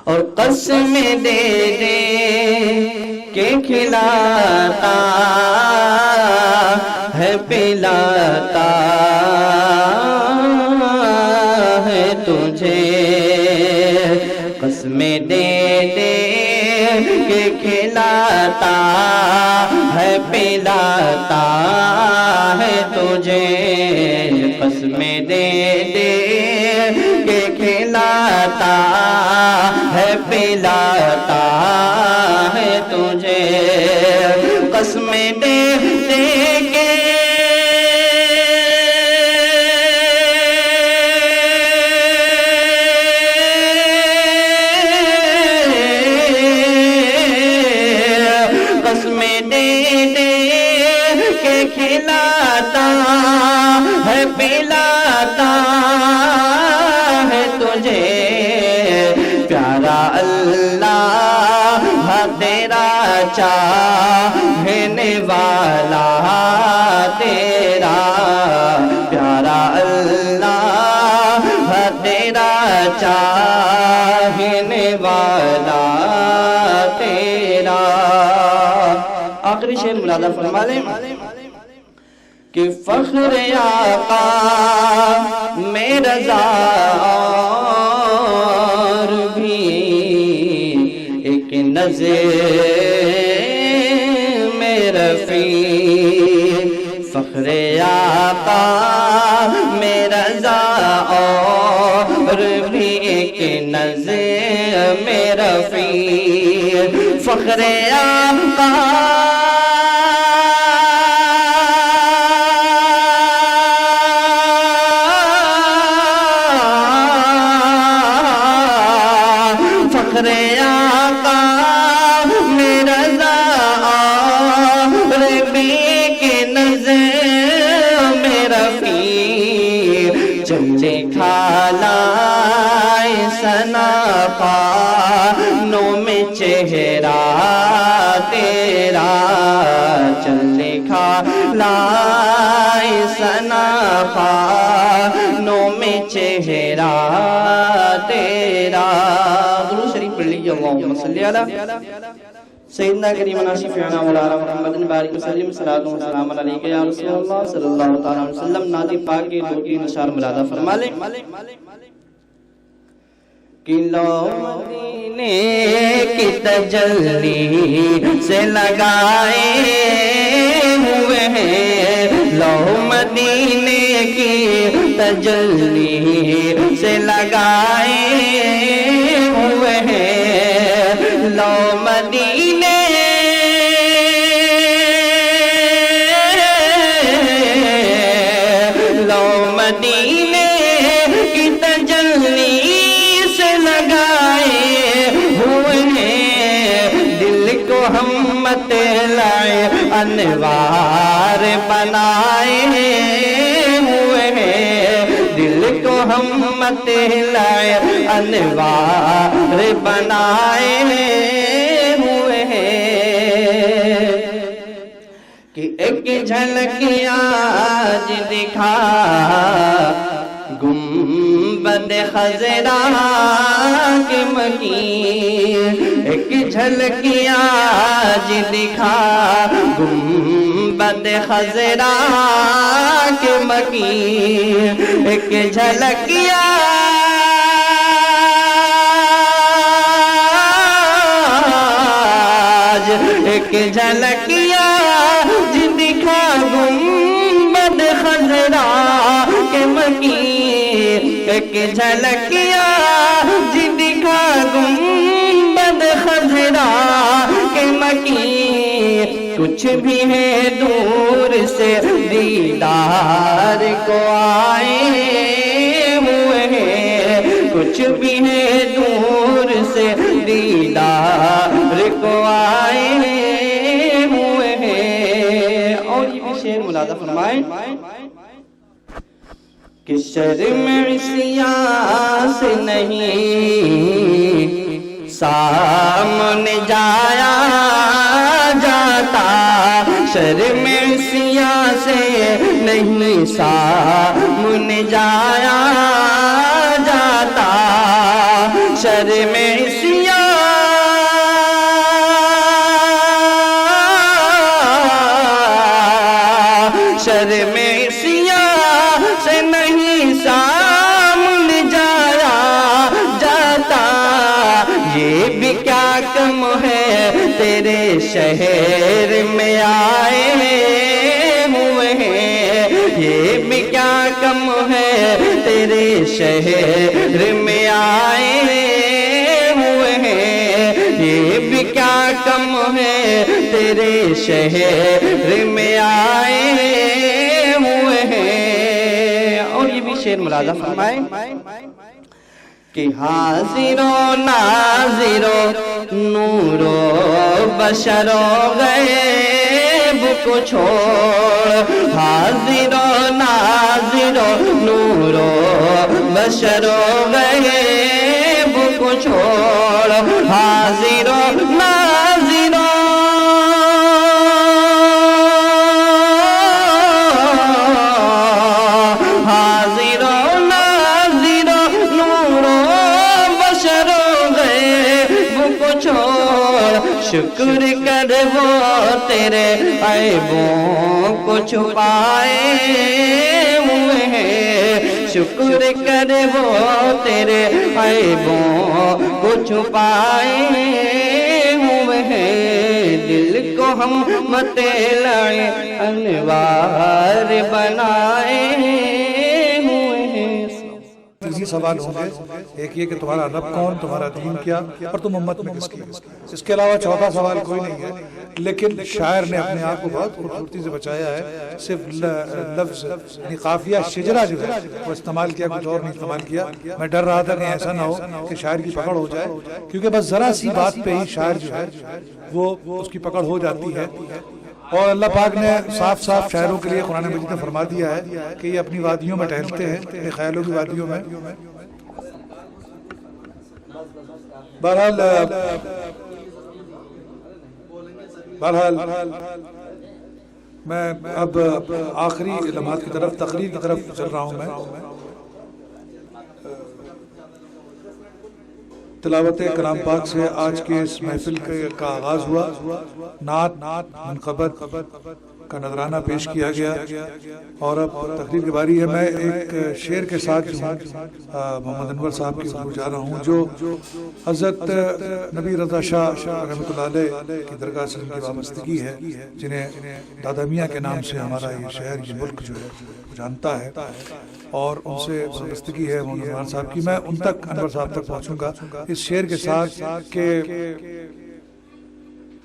اور قسم دے دے کہ کھلاتا ہے پلاتا ہے تجھے، قسم دے دے کہ کھلاتا ہے پلاتا ہے تجھے، قسم دے دے کہ کھلاتا ہے پلاتا ہے تجھے، قسم دے دے کے قسم دے دے کہ کھلاتا ہے پلاتا ہے تجھے، پیارا اللہ تیرا چاہنے والا تیرا، پیارا اللہ تیرا چاہنے والا تیرا۔ آخری شعر مرادہ فرما لیں کہ فخر آقا میں رضا اور بھی ایک نظر میں رفیع، فخر آقا میں رضا اور بھی ایک نظر میں رفیع، فخر آقا فخر آقا میں رضا اور بھی کے نظر میں رفیع، چلے کھالا سنا پانوں میں چہرہ تیرا، چلے کھالا سنا پانوں میں چہرہ تیرا۔ درود شریف پڑھ لیجیے، اللہم صلی علی سیدنا کریمنا شفیعنا مولانا محمد بارک وسلم، صلاۃ و سلام علیک یا رسول اللہ صلی اللہ تعالی علیہ وسلم۔ نادی پاک کے دو تین اشعار مرادہ فرما لیں کہ لو مدینے کی تجلی سے لگائے ہوئے ہیں، لو مدینے کی تجلی سے لگائے ہوئے ہیں، لو مدینے لو مدینے کی تجلی سے لگائے ہوئے ہیں، دل کو ہم لائے انوار بنائے ہوئے ہیں، دل کو ہم لائے انوار بنائے ہوئے ہیں، ایک جھلک آج دکھا گنبد خضرا کے مکین، ایک جھلک آج دکھا گنبد خضرا کے مکین، ایک جھلک آج، ایک جھلک آج دکھا گنبد خضرا کے مکین، ایک جھلک آج دکھا گنبد خضرا کے مکین، کچھ بھی ہے دور سے دیدار کو آئے ہوئے ہیں، کچھ بھی ہے دور سے دیدار کو آئے ہوئے ہیں۔ اور یہ بھی شعر ملاحظہ فرمائیں کہ شرم عصیان سے نہیں سامنے جایا جاتا، شرم عصیان سے نہیں سامنے جایا جاتا، شرم عصیان، شرم عصیان سے نہیں سامنے جایا جاتا، یہ بھی کیا کم ہے تیرے شہر میں آئے ہوئے ہیں، یہ بھی کیا کم ہے تیرے شہر میں آئے ہوئے ہیں، یہ بھی کیا کم ہے تیرے شہر میں آئے ہوئے ہیں۔ اور یہ بھی شعر ملاحظہ فرمائیں کہ حاضر و ناظر و نور و بشر و غیب کو چھوڑ، حاضر و ناظر و نور و بشر و غیب کو چھوڑ، حاضر و ناظر شکر کر وہ تیرے عیبوں کو چھپائے ہوئے ہیں، شکر کر وہ تیرے عیبوں کو چھپائے ہوئے ہیں، دل کو ہم مطلع انوار بنائے ہوئے ہیں۔ تیزی سوال ہوں گے، ایک یہ کہ تمہارا رب کون، تمہارا دین کیا، اور تم امت میں کس کی۔ اس کے علاوہ چوتھا سوال کوئی نہیں ہے، لیکن شاعر نے اپنے آپ کو بہت خوبصورتی سے بچایا ہے، صرف لفظ یعنی قافیہ شجرہ جو ہے وہ استعمال کیا، کچھ اور نہیں استعمال کیا۔ میں ڈر رہا تھا کہ ایسا نہ ہو کہ شاعر کی پکڑ ہو جائے، کیونکہ بس ذرا سی بات پہ ہی شاعر جو ہے وہ اس کی پکڑ ہو جاتی ہے۔ اور اللہ پاک نے صاف صاف شاعروں کے لیے قرآن مجید میں فرما دیا ہے کہ یہ اپنی وادیوں میں ٹہلتے ہیں، اپنے خیالوں کی وادیوں میں۔ بہرحال میں اب آخری لمحات کی طرف، تقریر کی طرف چل رہا ہوں۔ میں تلاوت کلام پاک سے آج کے اس محفل کا آغاز ہوا، نعت منقبت کا نذرانہ پیش کیا گیا، اور اب تقریر کی باری ہے۔ میں ایک شعر کے ساتھ محمد انور صاحب کی حضور جا رہا ہوں، جو حضرت نبی رضا شاہ رحمۃ اللہ علیہ کی درگاہ سے ان کی وابستگی ہے، جنہیں دادا میاں کے نام سے ہمارا یہ شہر، یہ ملک جو ہے جانتا ہے، اور ان سے وابستگی ہے محمد انور صاحب کی۔ میں ان تک، انور صاحب تک پہنچوں گا اس شعر کے ساتھ کہ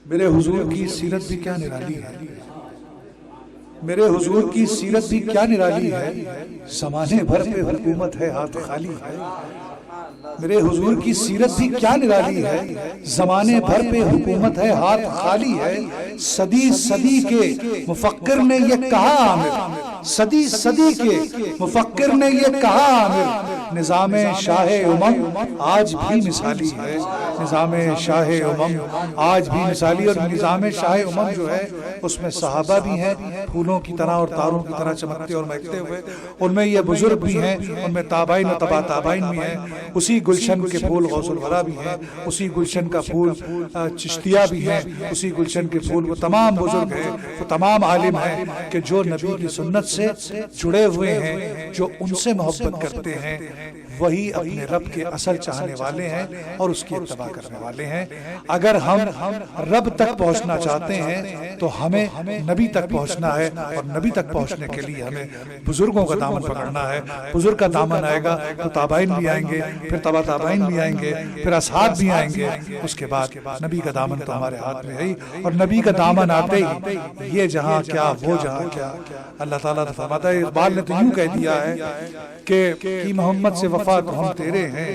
میرے حضور کی سیرت بھی کیا نرالی ہے، میرے حضور کی سیرت بھی کیا نرالی ہے، زمانے بھر پہ حکومت ہے ہاتھ خالی ہے۔ میرے حضور کی سیرت بھی کیا نرالی ہے، زمانے بھر پہ حکومت ہے ہاتھ خالی ہے۔ صدی صدی کے مفکر نے یہ کہا عامر، صدی صدی کے مفکر نے یہ کہا عامر، نظام شاہ امم آج بھی مثالی ہے، نظام شاہ امم آج بھی مثالی، اور نظام شاہ امم جو ہے اس میں صحابہ بھی ہیں پھولوں کی طرح اور تاروں کی طرح چمکتے اور مہکتے ہوئے، ان میں یہ بزرگ بھی ہیں، ان میں تابعین و تبع تابعین بھی ہیں، اسی گلشن کے پھول غوث الورا بھی ہیں، اسی گلشن کا پھول چشتیہ بھی ہیں، اسی گلشن کے پھول وہ تمام بزرگ ہیں، وہ تمام عالم ہیں کہ جو نبی کی سنت سے جڑے ہوئے ہیں، جو ان سے محبت کرتے ہیں، وہی اپنے رب کے اصل چاہنے والے ہیں اور اس کی اتباع کرنے والے ہیں۔ اگر ہم رب تک پہنچنا چاہتے ہیں تو ہمیں نبی تک پہنچنا ہے، اور نبی تک پہنچنے کے لیے ہمیں بزرگوں کا دامن پکڑنا ہے۔ بزرگ کا دامن آئے گا تو تابعین بھی آئیں گے، پھر تبع تابعین بھی آئیں گے، پھر اصحاب بھی آئیں گے، اس کے بعد نبی کا دامن تو ہمارے ہاتھ میں ہے ہی، اور نبی کا دامن آتے ہی یہ جہاں کیا وہ جہاں کیا۔ اللہ تعالیٰ نے فرماتا ہے، اقبال نے تو یوں کہہ دیا ہے کہ محمد سے وفا تو ہم تیرے ہیں،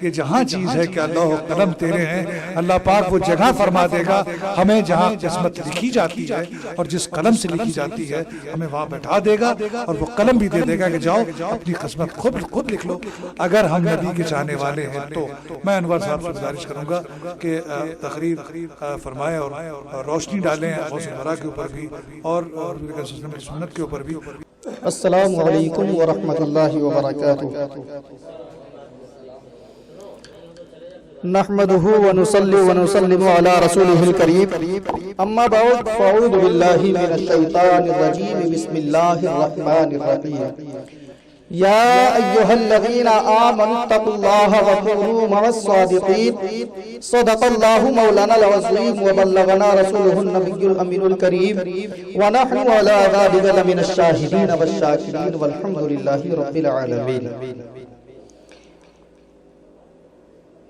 یہ جہاں چیز ہے کہ اللہ و قلم تیرے ہیں۔ اللہ پاک وہ جگہ فرما دے گا ہمیں جہاں قسمت لکھی جاتی ہے اور جس قلم سے لکھی جاتی ہے، ہمیں وہاں بیٹھا دے گا، اور وہ قلم بھی دے دے گا کہ جاؤ اپنی قسمت خود لکھ لو۔ اگر ہم نبی کے چاہنے والے ہیں تو میں انور صاحب سے گزارش کروں گا کہ تقریر فرمائیں اور روشنی ڈالیں غوث الورا کے اوپر بھی اور سنت کے اوپر بھی۔ السلام علیکم ورحمۃ اللہ وبرکاتہ۔ نحمده ونصلي ونسلم على رسوله الكريم، اما بعد فاعوذ بالله من الشيطان الرجيم، بسم الله الرحمن الرحيم۔ يا أيها الذين آمنوا اتقوا الله وكونوا مع الصادقين، صدق الله مولانا العظيم وبلغنا رسوله النبي الأمين الكريم، ونحن على ذلك لمن الشاهدين والشاكرين، والحمد لله رب العالمين۔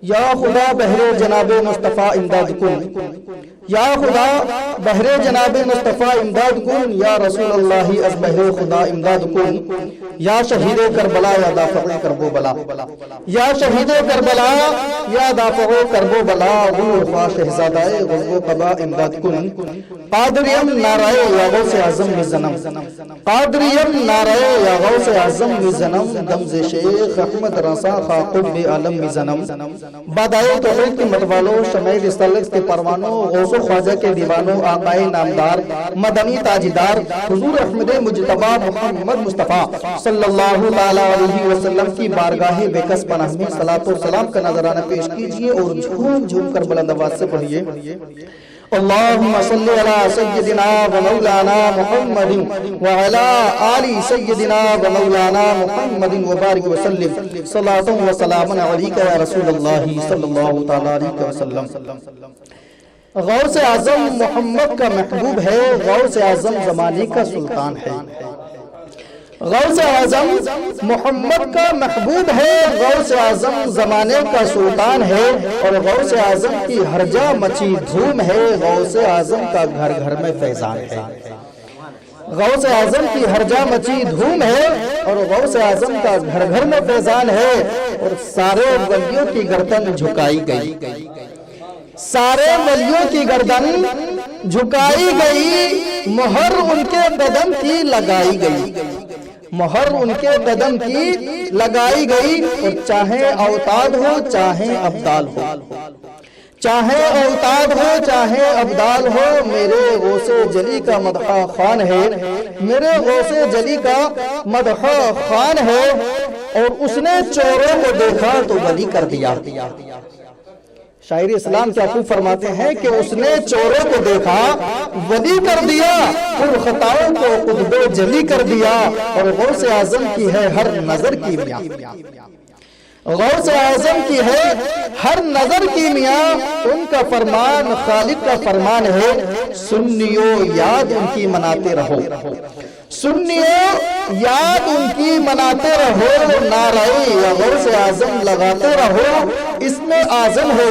یا خدا بہر جناب مصطفیٰ امداد کن، یا خدا بہر جناب مصطفیٰ امداد کن، یا رسول اللہ از بہر خدا امداد کن، یا شہید کربلا یا دافع کرب و بلا، یا شہید کربلا یا دافع کرب و بلا، غلوفا شہزادہ غزو قبا امداد کن۔ قادریم نارائے یا غوث اعظم مزنم، قادریم نارائے یا غوث اعظم مزنم، دمز شیخ احمد رسا خاقب عالم مزنم۔ بادائے توحید کے متوالوں، شمع رسالت کے پروانوں، غوث و خواجہ کے دیوانوں، آقائے نامدار مدنی تاجدار حضور احمد مجتبی محمد مصطفیٰ صلی اللہ علیہ وسلم کی بارگاہ بےکس پناہ میں صلاۃ و سلام کا نذرانہ پیش کیجئے اور جھوم جھوم کر بلند آواز سے پڑھیے۔ اللہم صلی علی سیدنا و مولانا محمد وعلا آل سیدنا و مولانا محمد وبارک وسلم، صلاۃ و سلام علیک یا رسول اللہ صلی اللہ تعالیٰ علیہ وسلم۔ غوث اعظم محمد کا محبوب ہے، غوث اعظم زمانے کا سلطان ہے۔ غوث اعظم محمد کا محبوب ہے، غوث اعظم زمانے کا سلطان ہے، اور غوث اعظم کی ہر جا مچی دھوم ہے، غوث اعظم کا گھر گھر میں فیضان ہے۔ غوث اعظم کی ہر جا مچی دھوم ہے اور غوث اعظم کا گھر گھر میں فیضان ہے، اور سارے ولیوں کی گردن جھکائی گئی، سارے ولیوں کی گردن جھکائی گئی، مہر ان کے قدم کی لگائی گئی، مہر ان کے قدم کی لگائی گئی، اور چاہے اوتاد ہو چاہے ابدال ہو، چاہے اوتاد ہو چاہے ابدال ہو، میرے غوث جلی کا مدحہ خوان ہے، میرے غوث جلی کا مدحہ خوان ہے، اور اس نے چوروں کو دیکھا تو ولی کر دیا۔ شاعر اسلام کیا خوب فرماتے ہیں کہ اس نے چوروں کو دیکھا ولی کر دیا، پھر خطاؤں کو قطب جلی کر دیا، اور غوث اعظم کی ہے ہر نظر کی میاں، غوث اعظم کی ہے ہر نظر کی میاں، ان کا فرمان خالق کا فرمان ہے، سنیو یاد ان کی مناتے رہو، سنیو یاد ان کی مناتے رہو، نعرہ یا غوث اعظم لگاتے رہو، اس میں اعظم ہے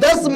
10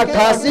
88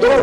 2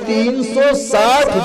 360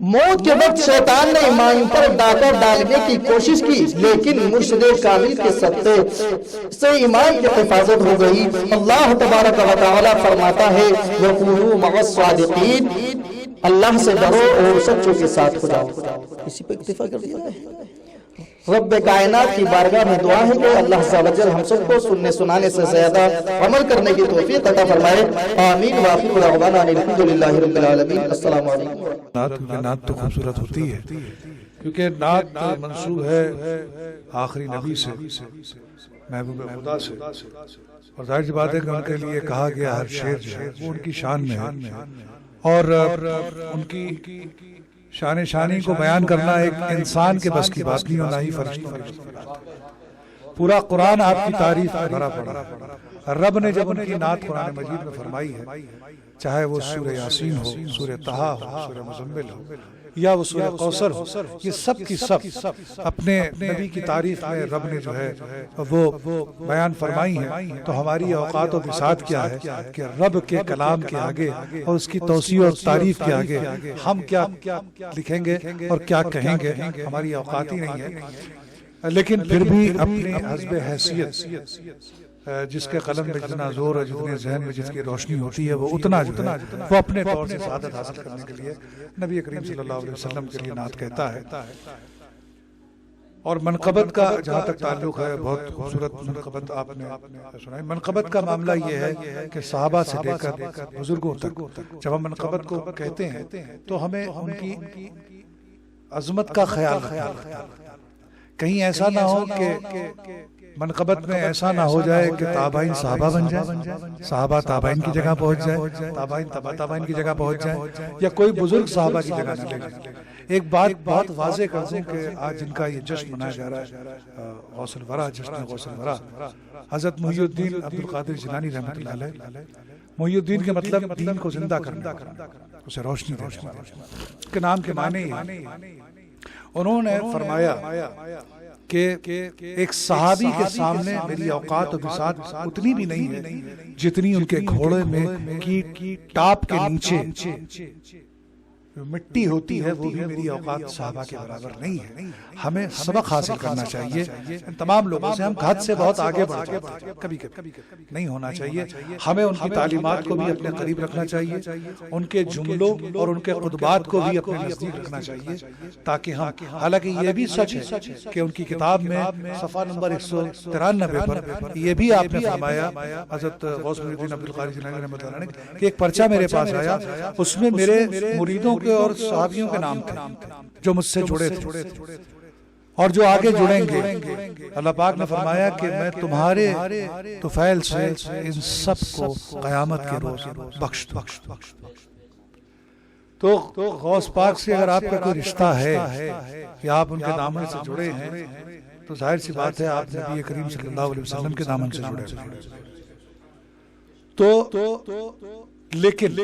موت کے وقت شیطان نے ایمان پر ڈاکہ ڈالنے کی کوشش کی، لیکن مرشد کامل کے صدقے سے ایمان کی حفاظت ہو گئی۔ اللہ تبارک و تعالی فرماتا ہے وَكُونُوا مَعَ الصَّادِقِينَ، اللہ سے ڈرو اور سچوں کے ساتھ ہو جاؤ۔ اسی پہ اکتفا کر دیا ہے۔ رب کائنات کی بارگاہ میں دعا ہے کہ اللہ عز و جل ہم سب کو سننے سنانے سے زیادہ عمل کرنے کی توفیق عطا فرمائے، آمین۔ وآخر دعوانا ان الحمدللہ رب العالمین۔ السلام علیکم۔ نعت تو خوبصورت ہوتی ہے کیونکہ نعت منسوب ہے آخری نبی سے، محبوب خدا سے، اور ظاہر سی بات ہے کہ ان کے لیے کہا گیا ہر شعر جو ہے وہ ان کی شان میں ہے، اور ان کی شان شانی کو بیان کرنا ایک انسان کے بس کی بات نہیں ہونا ہی فرشتوں کی بات۔ پورا قرآن آپ کی تعریف میں بھرا پڑا۔ رب نے جب ان کی نعت قرآن مجید میں فرمائی ہے، چاہے وہ سورہ یاسین ہو، سورہ طہا ہو، سورہ مزمل ہو، یا وہ سورہ کوثر ہو، یہ سب کی سب اپنے نبی کی تعریف میں رب نے جو ہے وہ بیان فرمائی ہیں۔ تو ہماری اوقات و بساط کیا ہے کہ رب کے کلام کے آگے اور اس کی توسیع اور تعریف کے آگے ہم کیا لکھیں گے اور کیا کہیں گے، ہماری اوقات ہی نہیں ہے۔ لیکن پھر بھی اپنی حسب حیثیت جس کے قلم میں جتنا زور ہے، جتنے ذہن میں جس کی روشنی ہوتی ہے، وہ اتنا جو ہے وہ اپنے طور سے سعادت حاصل کرنے کے لیے نبی کریم صلی اللہ علیہ وسلم کے لیے نعت کہتا ہے۔ اور منقبت کا جہاں تک تعلق ہے، بہت خوبصورت منقبت آپ نے سنائی۔ منقبت کا معاملہ یہ ہے کہ صحابہ سے لے کر بزرگوں تک جب ہم منقبت کو کہتے ہیں تو ہمیں ان کی عظمت کا خیال رکھنا ہے۔ کہیں ایسا نہ ہو کہ منقبت میں ایسا نہ ہو جائے کہ تابعین صحابہ بن جائے، صحابہ تابعین کی جگہ پہنچ جائے، تابعین تبع تابعین کی جگہ پہنچ جائے، یا کوئی بزرگ صحابہ کی جگہ نہ لے جائے۔ ایک بات بہت واضح کر دوں کہ آج جن کا یہ جشن منایا جا رہا ہے، غوث الورا، جشن غوث الورا، حضرت محی الدین عبدالقادر جیلانی رحمۃ اللہ علیہ۔ محی الدین کے مطلب دین کو زندہ کرنا، اسے روشنی دینا، اس کے نام کے معنی انہوں نے فرمایا کہ ایک صحابی کے سامنے میری اوقات و بساط اتنی بھی نہیں ہے جتنی ان کے گھوڑے میں کی ٹاپ کے نیچے مٹی ہوتی ہے، وہ بھی میری اوقات صحابہ کے برابر نہیں ہے۔ ہمیں سبق حاصل کرنا چاہیے ان تمام لوگوں سے۔ ہم حد سے بہت آگے بڑھ جاتے ہیں، کبھی کبھی نہیں ہونا چاہیے۔ ہمیں ان کی تعلیمات کو بھی اپنے قریب رکھنا چاہیے، ان کے جملوں اور ان کے خطبات کو بھی اپنے نزدیک رکھنا چاہیے، تاکہ ہم، حالانکہ یہ بھی سچ ہے کہ ان کی کتاب میں صفحہ نمبر 193 پر یہ بھی آپ نے فرمایا، حضرت غوث الدین عبدالقادر جیلانی رحمۃ اللہ علیہ، کہ ایک پرچہ میرے پاس آیا، اس میں میرے مریدوں کے اور صحابیوں کے نام تھے جو مجھ سے جڑے تھے اور جو آگے جڑیں گے۔ اللہ پاک نے فرمایا کہ میں تمہارے طفیل سے ان سب کو قیامت کے روز بخش دوں۔ تو غوث پاک سے اگر آپ کا کوئی رشتہ ہے یا آپ ان کے دامن سے جڑے ہیں تو ظاہر سی بات ہے آپ نبی کریم صلی اللہ علیہ وسلم کے دامن سے جڑے ہیں۔ تو لیکن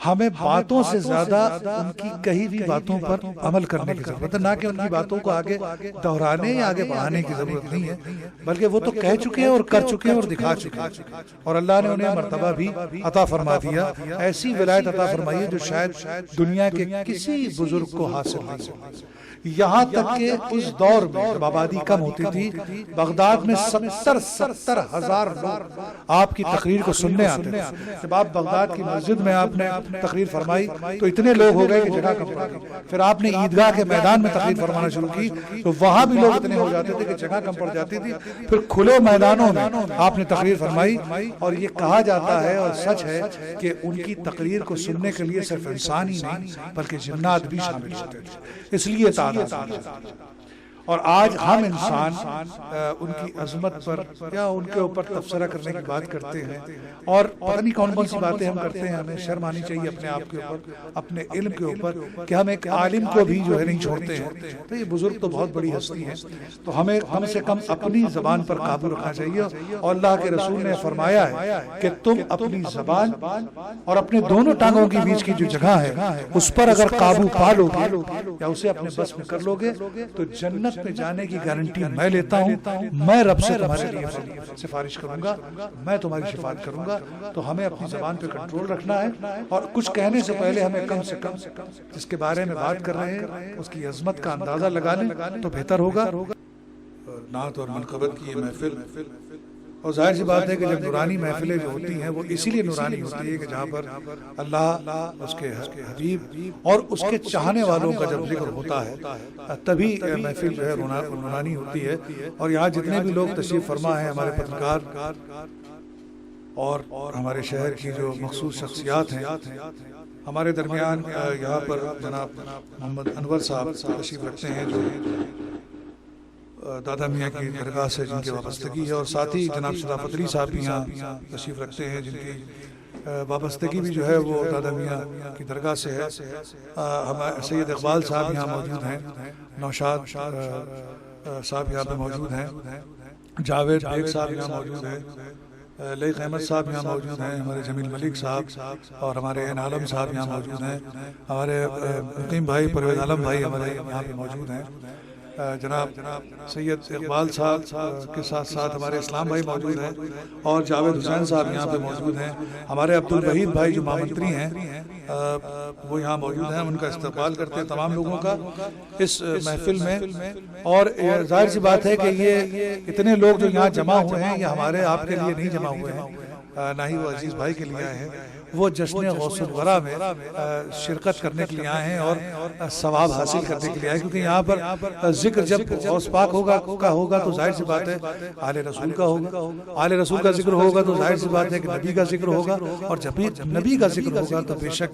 ہمیں باتوں سے زیادہ ان کی کہی ہوئی باتوں پر عمل کرنے کی ضرورت ہے، نہ کہ ان کی باتوں کو آگے دہرانے یا آگے بڑھانے کی ضرورت نہیں ہے، بلکہ وہ تو کہہ چکے ہیں اور کر چکے ہیں اور دکھا چکے ہیں، اور اللہ نے انہیں مرتبہ بھی عطا فرما دیا، ایسی ولایت عطا فرمائی ہے جو شاید دنیا کے کسی بزرگ کو حاصل نہیں ہے۔ یہاں تک کہ اس دور میں جب آبادی کم ہوتی تھی، بغداد میں 70,000 لوگ آپ کی تقریر کو سننے آتے تھے۔ جب آپ بغداد کی مسجد میں آپ نے تقریر فرمائی تو اتنے لوگ ہو گئے کہ جگہ کم پڑ گئی۔ پھر آپ نے عیدگاہ کے میدان میں تقریر فرمانا شروع کی تو وہاں بھی لوگ اتنے ہو جاتے تھے کہ جگہ کم پڑ جاتی تھی۔ پھر کھلے میدانوں میں آپ نے تقریر فرمائی، اور یہ کہا جاتا ہے اور سچ ہے کہ ان کی تقریر کو سننے کے لیے صرف انسان ہی نہیں بلکہ جنات بھی شامل ہوتے تھے، اس لیے اور آج ہم انسان ان کی عظمت پر یا ان کے اوپر تبصرہ کرنے کی بات کرتے ہیں، اور پتہ نہیں کون کون سی باتیں ہم کرتے ہیں۔ ہمیں شرم آنی چاہیے اپنے آپ کے اوپر، اپنے علم کے اوپر، کہ ہم ایک عالم کو بھی جو ہے نہیں چھوڑتے ہیں۔ تو یہ بزرگ تو بہت بڑی ہستی ہیں، تو ہمیں کم سے کم اپنی زبان پر قابو رکھنا چاہیے، اور اللہ کے رسول نے فرمایا ہے کہ تم اپنی زبان اور اپنے دونوں ٹانگوں کے بیچ کی جو جگہ ہے اس پر اگر قابو پا لو گے یا اسے اپنے بس میں کر لو گے تو جنت پہ جانے کی گارنٹی میں لیتا ہوں، میں رب سے تمہارے لیے سفارش کروں گا، میں تمہاری شفاعت کروں گا۔ تو ہمیں اپنی زبان پہ کنٹرول رکھنا ہے، اور کچھ کہنے سے پہلے ہمیں کم سے کم جس کے بارے میں بات کر رہے ہیں اس کی عظمت کا اندازہ لگا لیں تو بہتر ہوگا۔ نعت اور منقبت کی یہ محفل، اور ظاہر سی بات ہے کہ جب نورانی محفلیں جو ہوتی ہیں وہ اسی لیے نورانی ہوتی ہے کہ جہاں پر اللہ، اس کے حبیب اور اس کے چاہنے والوں کا جب ذکر ہوتا ہے تبھی محفل جو ہے نورانی ہوتی ہے۔ اور یہاں جتنے بھی لوگ تشریف فرما ہیں، ہمارے پترکار اور ہمارے شہر کی جو مخصوص شخصیات ہیں، ہمارے درمیان یہاں پر جناب محمد انور صاحب تشریف رکھتے ہیں جو دادا میاں کی درگاہ سے جن کی وابستگی ہے، اور ساتھ ہی جناب شرافت علی صاحب بھی یہاں تشریف رکھتے ہیں جن کی وابستگی بھی جو ہے وہ دادا میاں کی درگاہ سے ہے۔ ہمارے سید اقبال صاحب یہاں موجود ہیں، نوشاد صاحب یہاں پہ موجود ہیں، جاوید بیگ صاحب یہاں موجود ہیں، لیق احمد صاحب یہاں موجود ہیں، ہمارے جمیل ملک صاحب اور ہمارے عین عالم صاحب یہاں موجود ہیں، ہمارے مقیم بھائی پرویز عالم بھائی ہمارے یہاں پہ موجود ہیں، جناب سید اقبال صاحب کے ساتھ ساتھ ہمارے اسلام بھائی موجود ہیں، اور جاوید حسین صاحب یہاں پہ موجود ہیں، ہمارے عبدالوحید بھائی جو مامنتری ہیں وہ یہاں موجود ہیں۔ ان کا استقبال کرتے ہیں تمام لوگوں کا اس محفل میں۔ اور ظاہر سی بات ہے کہ یہ اتنے لوگ جو یہاں جمع ہوئے ہیں یہ ہمارے آپ کے لیے نہیں جمع ہوئے ہیں، نہ ہی وہ عزیز بھائی کے لیے آئے ہیں، وہ جشن غوث الورا میں شرکت کرنے کے لیے آئے ہیں اور ثواب حاصل کرنے کے لیے آئے، کیونکہ یہاں پر ذکر جب غوث پاک ہوگا تو ظاہر سی بات ہے آل رسول کا ہوگا، آل رسول کا ذکر ہوگا تو ظاہر سی بات ہے کہ نبی کا ذکر ہوگا، اور جب نبی کا ذکر ہوگا تو بے شک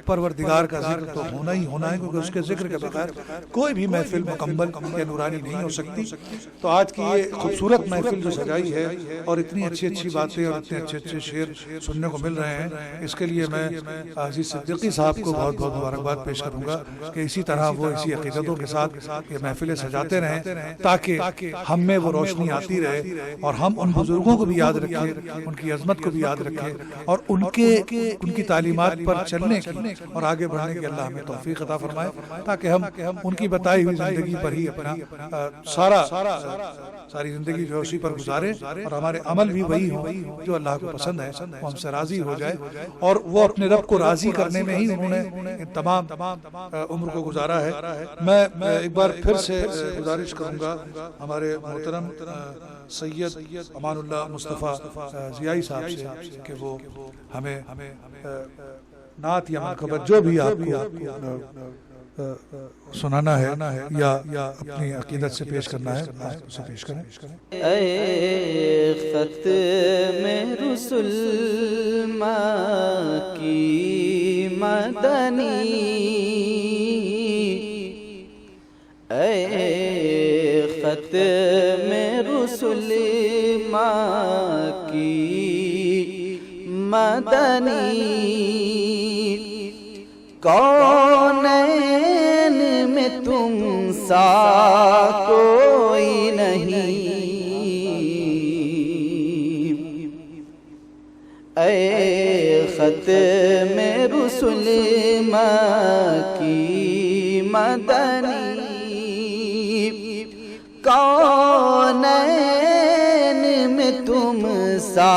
پروردگار کا ذکر تو ہونا ہی ہونا ہے، کیونکہ اس کے ذکر کے بغیر کوئی بھی محفل مکمل یا نورانی نہیں ہو سکتی۔ تو آج کی یہ خوبصورت محفل جو سجائی ہے اور اتنی اچھی اچھی باتیں اور اتنے اچھے اچھے شعر سننے کو مل رہے ہیں، اس کے لیے میں عزیز صدیقی صاحب کو بہت بہت مبارکباد پیش کروں گا کہ اسی طرح وہ اسی عقیدتوں کے ساتھ یہ محفلیں سجاتے رہیں تاکہ ہم میں وہ روشنی آتی رہے، اور ہم ان بزرگوں کو بھی یاد رکھیں، ان کی عظمت کو بھی یاد رکھیں، اور ان کی تعلیمات پر چلنے کی اور آگے بڑھنے کی اللہ ہمیں توفیق عطا فرمائے، تاکہ ہم ان کی بتائی ہوئی زندگی پر ہی اپنا ساری زندگی جو اسی پر گزاریں، اور ہمارے عمل بھی وہی ہوں جو اللہ کو پسند ہے، وہ ہم سے راضی ہو جائے، اور وہ اپنے رب کو راضی کرنے میں ہی انہوں نے تمام عمر کو گزارا ہے۔ میں ایک بار پھر سے گزارش کروں گا ہمارے محترم سید امان اللہ مصطفیٰ ضیائی صاحب سے کہ وہ ہمیں نعت یا منقبت جو بھی آپ کو سنانا ہے یا اپنی عقیدت سے پیش کرنا ہے اسے پیش کریں۔ اے ختم رسل کی مدنی، اے ختم رسل کی مدنی، کونین میں تم سا کوئی نہیں، اے ختم رسل کی مدنی، کونین میں تم سا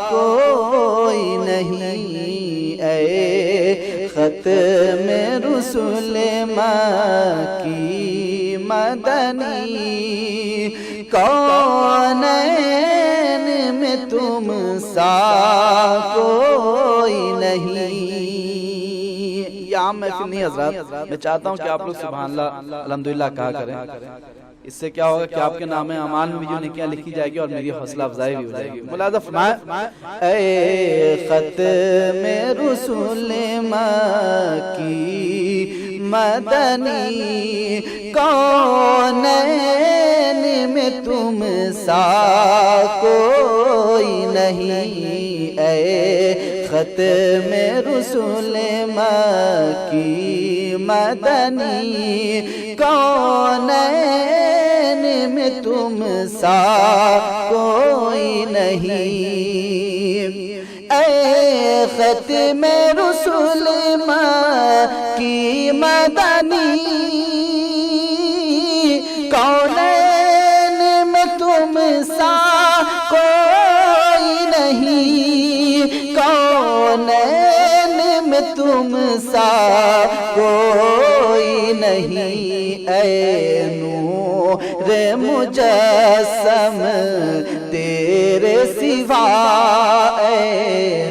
کوئی نہیں، اے ختم رسل کی مدنی، کونین میں تم سا کوئی نہیں۔ یہ عام محفل نہیں حضرات، میں چاہتا ہوں کہ آپ لوگ سبحان اللہ الحمدللہ کہا کریں، اس سے کیا ہوگا کہ آپ کے نام اعمال میں بھی جو نیکیاں لکھی جائے گی اور میری حوصلہ افزائی بھی ہو جائے گی۔ ملاحظہ فرمائیں، اے ختم رسول کی مدنی، کونین میں تم سا کوئی نہیں، اے ختم رسول کی مدنی، کونین میں تم سا کوئی نہیں، اے ختم رسول کی مدنی، تم سا کوئی نہیں، اے نور مجسم تیرے سوا، اے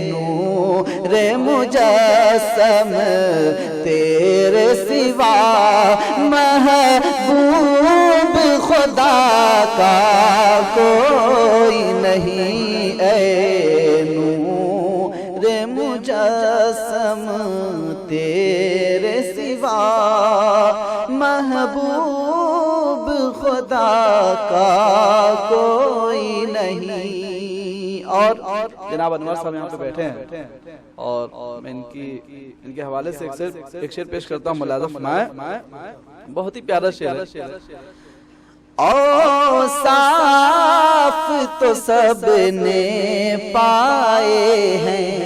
نور مجسم تیرے سوا، محبوب خدا کا کوئی نہیں، اے نور مجسم تیرے سوا، محبوب خدا کا کوئی نہیں۔ اور جناب انور صاحب یہاں پہ بیٹھے ہیں اور میں ان کے حوالے سے ایک شعر پیش کرتا ہوں، ملاحظہ فرمائیں، بہت ہی پیارا شعر ہے۔ اوصاف تو سب نے پائے ہیں،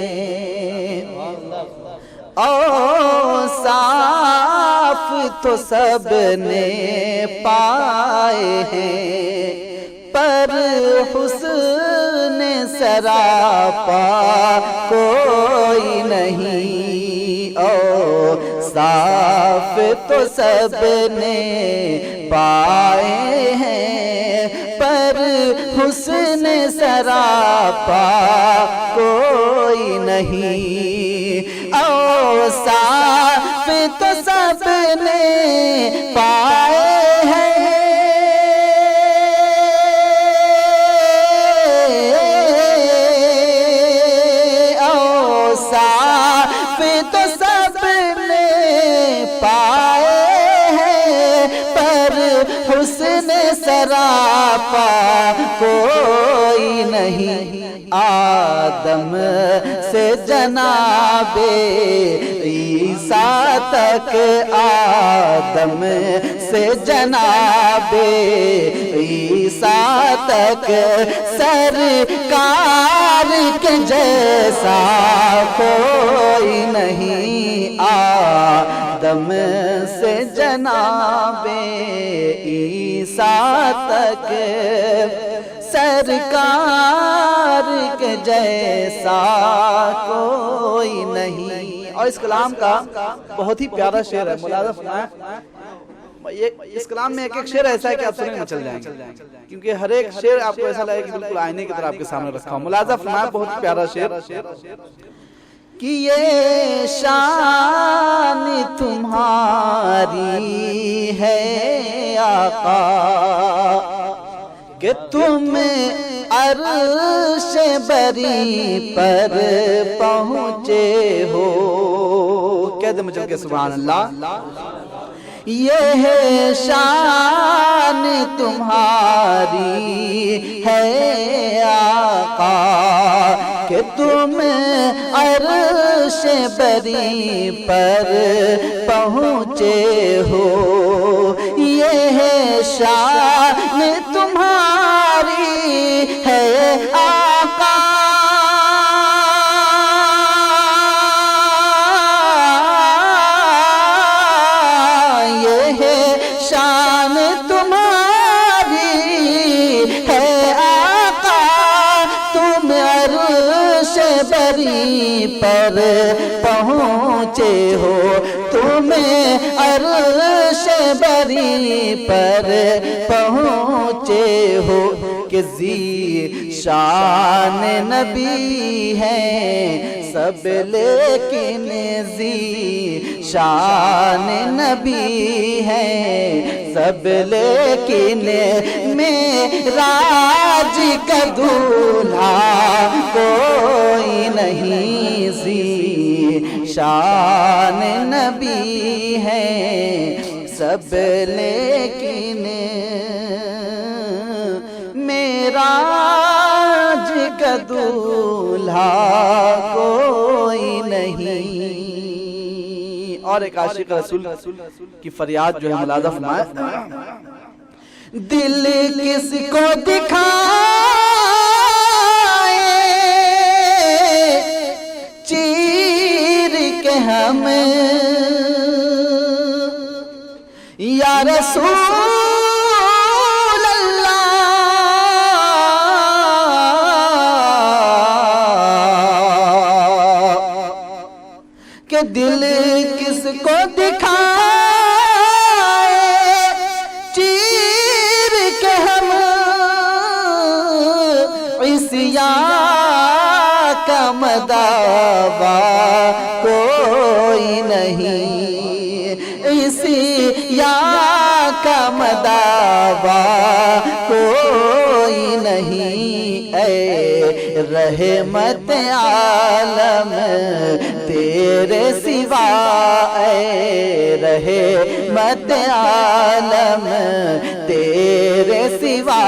اوصاف تو سب نے پائے ہیں، پر حسن سراپا کوئی نہیں، اوصاف تو سب نے پائے ہیں، پر حسن سراپا کوئی نہیں، اوصاف تو سب نے پائے ہیں، اوصاف تو سب نے پائے ہیں، پر حسن سراپا کوئی نہیں، آدم سے جناب عیسیٰ تک، آدم سے جناب عیسیٰ تک، سرکار کے جیسا کوئی نہیں، آدم سے جناب عیسیٰ تک، سرکار کے جیسا کوئی نہیں۔ اور اس کلام کا بہت ہی پیارا شعر ہے، ملاحظہ فرمائیں، اس کلام میں ایک شعر ایسا ہے کہ آپ سننے میں چل جائیں گے، کیونکہ ہر ایک شعر آپ کو ایسا لگے کہ بالکل آئینے کی طرح آپ کے سامنے رکھا ہوں۔ ملاحظہ فرمائیں، بہت ہی پیارا شعر کہ یہ شان تمہاری ہے آقا کہ تم عرش بری پر پہنچے ہو، کہہ دے مجھے کہ سبحان اللہ، یہ شان تمہاری ہے آقا کہ تم عرش بری پر پہنچے ہو، یہ شان تمہاری ہے آقا، یہ شان تمہاری ہے آقا، تم عرش بری پر پہنچے ہو، تم عرش بری پر پہنچے ہو، کہ ذی شان نبی ہیں سب لیکن ذی شان نبی ہیں سب لیکن معراج کا دولہا کوئی نہیں، ذی شان نبی ہیں سب لیکن معراج کا دولہا کوئی نہیں۔ اور ایک عاشق رسول کی فریاد جو ہے ملاحظہ فرمائے، دل کس کو دکھائے چیر کے ہم یا رسول کہ کہ دل کس کو دکھائے چیر کے ہم عصیان کا مداوا کوئی نہیں، عصیان کا مداوا کوئی نہیں، اے رحمت عالم تیرے سوا، اے رحمت عالم تیرے سوا،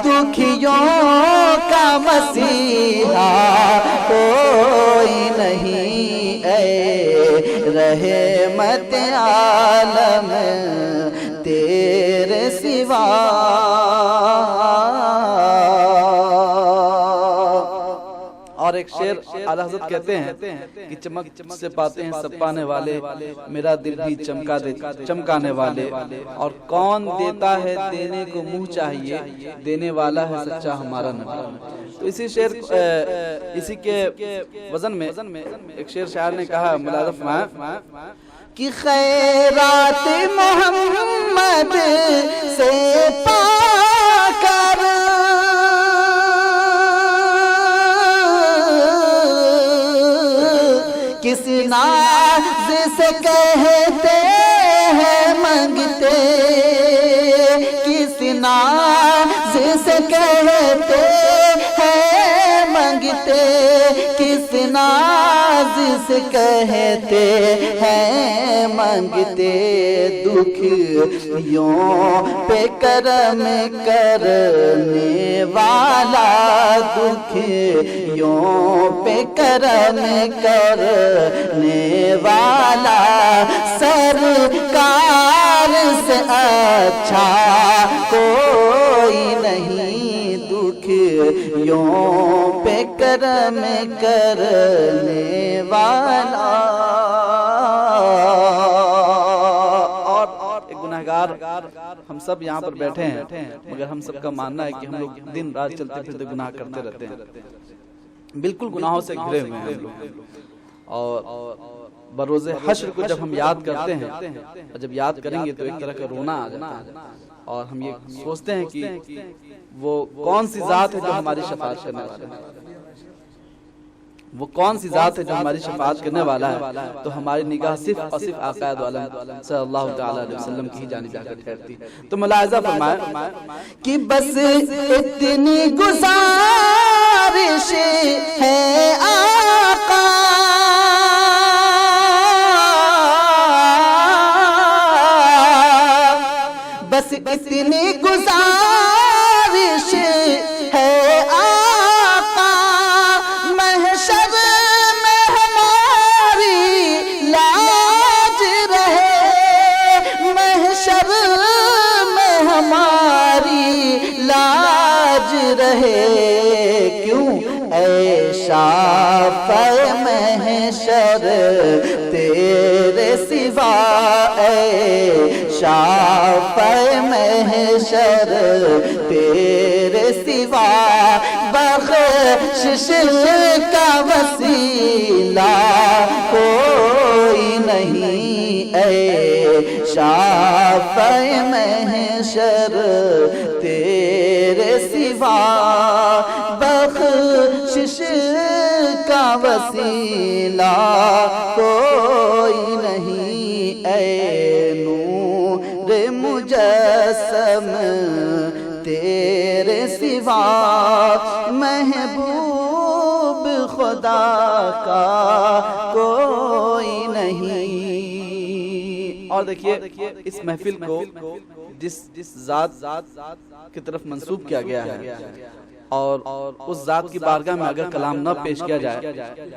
دکھیوں کا مسیحا کوئی نہیں، اے رحمت عالم تیرے سوا۔ اور ایک شعر اعلیٰ حضرت کہتے ہیں کہ چمک سے پاتے ہیں سب پانے والے، میرا دل بھی چمکانے والے، اور کون دیتا ہے دینے کو منہ چاہیے، دینے والا ہے سچا ہمارا نبی۔ تو اسی شعر اسی کے وزن میں ایک شعر شاعر نے کہا، ملاحظہ فرمایا کہ خیرات محمد سے پا کر کس ناز سے کہتے ہیں منگتے، کس ناز سے کہتے ہیں منگتے، کس ناز سے کہتے ہیں منگتے، دکھیوں پہ کرم کرنے والا، دکھیوں پہ کرم کرنے والا، سرکار سے اچھا کوئی نہیں، دکھیوں پہ کرم کرنے والا۔ اور ایک گناہگار ہم سب یہاں پر بیٹھے ہیں، مگر ہم سب کا ماننا ہے کہ ہم لوگ دن رات چلتے پھرتے گناہ کرتے رہتے ہیں، بالکل گناہوں سے گھرے ہوئے ہیں ہم لوگ، اور بروز حشر کو جب ہم یاد کرتے ہیں، اور جب یاد کریں گے تو ایک طرح کا رونا آ جاتا ہے، اور ہم یہ سوچتے ہیں کہ وہ کون سی ذات ہے جو ہماری شفاعت کرنے والا ہے، وہ کون سی ذات ہے جو ہماری شفاعت کرنے والا ہے، تو ہماری نگاہ صرف اور صرف آقا دو عالم صلی اللہ تعالی علیہ وسلم کی ہی جانب جا کر ٹھہرتی ہے۔ تو ملاحظہ فرمائے کہ بس اتنی گزارش ہے آقا، بس اتنی گزارش ہے آقا، محشر میں ہماری لاج رہے، محشر میں ہماری لاج رہے، کیوں اے شافع محشر تیرے سوا، اے شافع محشر تیرے سوا، بخشش کا وسیلہ کوئی نہیں، اے شافع محشر تیرے سوا، بخشش کا وسیلہ کوئی نہیں، اے نور مجسم تیرے سوا، محبوب خدا کا کوئی نہیں۔ اور دیکھیے اس محفل کو جس ذات کی طرف منسوب کیا گیا ہے، اور اس ذات کی بارگاہ میں اگر کلام نہ پیش کیا جائے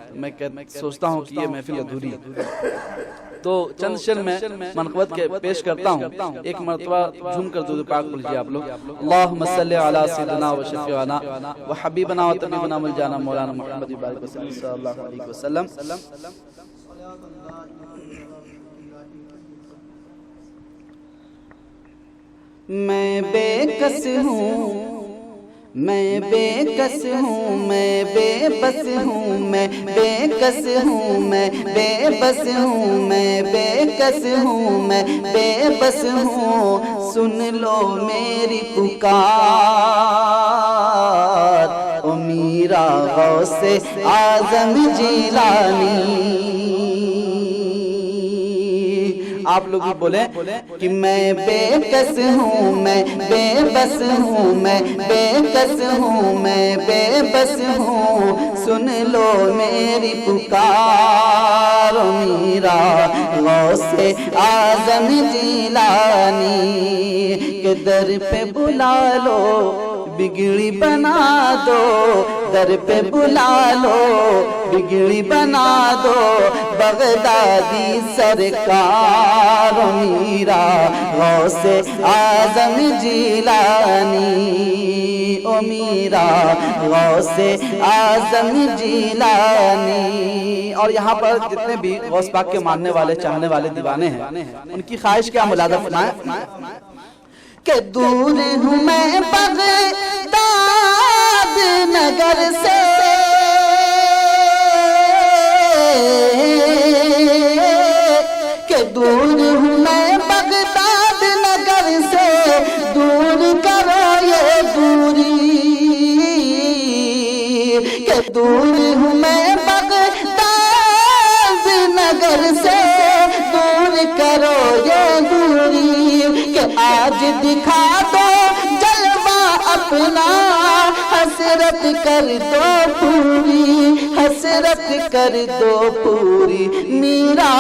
تو میں سوچتا ہوں کہ یہ محفل ادھوری ہے۔ تو چند شعر میں منقبت کے پیش کرتا ہوں، ایک مرتبہ جھوم کر درود پاک بولیے آپ لوگ۔ اللہم صلی علی سیدنا و شفیعنا و حبیبنا و طبیبنا ملجانا مولانا محمد بارک وسلم صلی اللہ علیہ وسلم۔ میں بے کس ہوں میں بے کس ہوں میں بے بس ہوں میں بے کس ہوں میں بے بس ہوں میں بے کس ہوں میں بے بس ہوں سن لو میری پکار او میرا غوث اعظم جیلانی آپ لوگ بھی بولیں کہ میں بے کس ہوں میں بے بس ہوں میں بے کس ہوں میں بے بس ہوں سن لو میری پکار میرا غوث اعظم جیلانی کہ در پہ بلا لو بگڑی بنا دو در پہ بلا لو بگڑی بنا دو بغدادی سرکار میرا غوث اعظم جیلانی او میرا غوث اعظم جیلانی. اور یہاں پر جتنے بھی غوث پاک کے ماننے والے چاہنے والے دیوانے ہیں ان کی خواہش کیا ملادہ فرمائیں کہ دور ہوں میں بغداد نگر سے کہ دور ہوں میں بغداد نگر سے دور کرو یہ دوری کہ دور ہوں میں بغداد نگر سے دور کرو یہ دوری کہ آج دکھا دو جلوہ اپنا حسرت کر دو پوری حسرت کر دو پوری میرا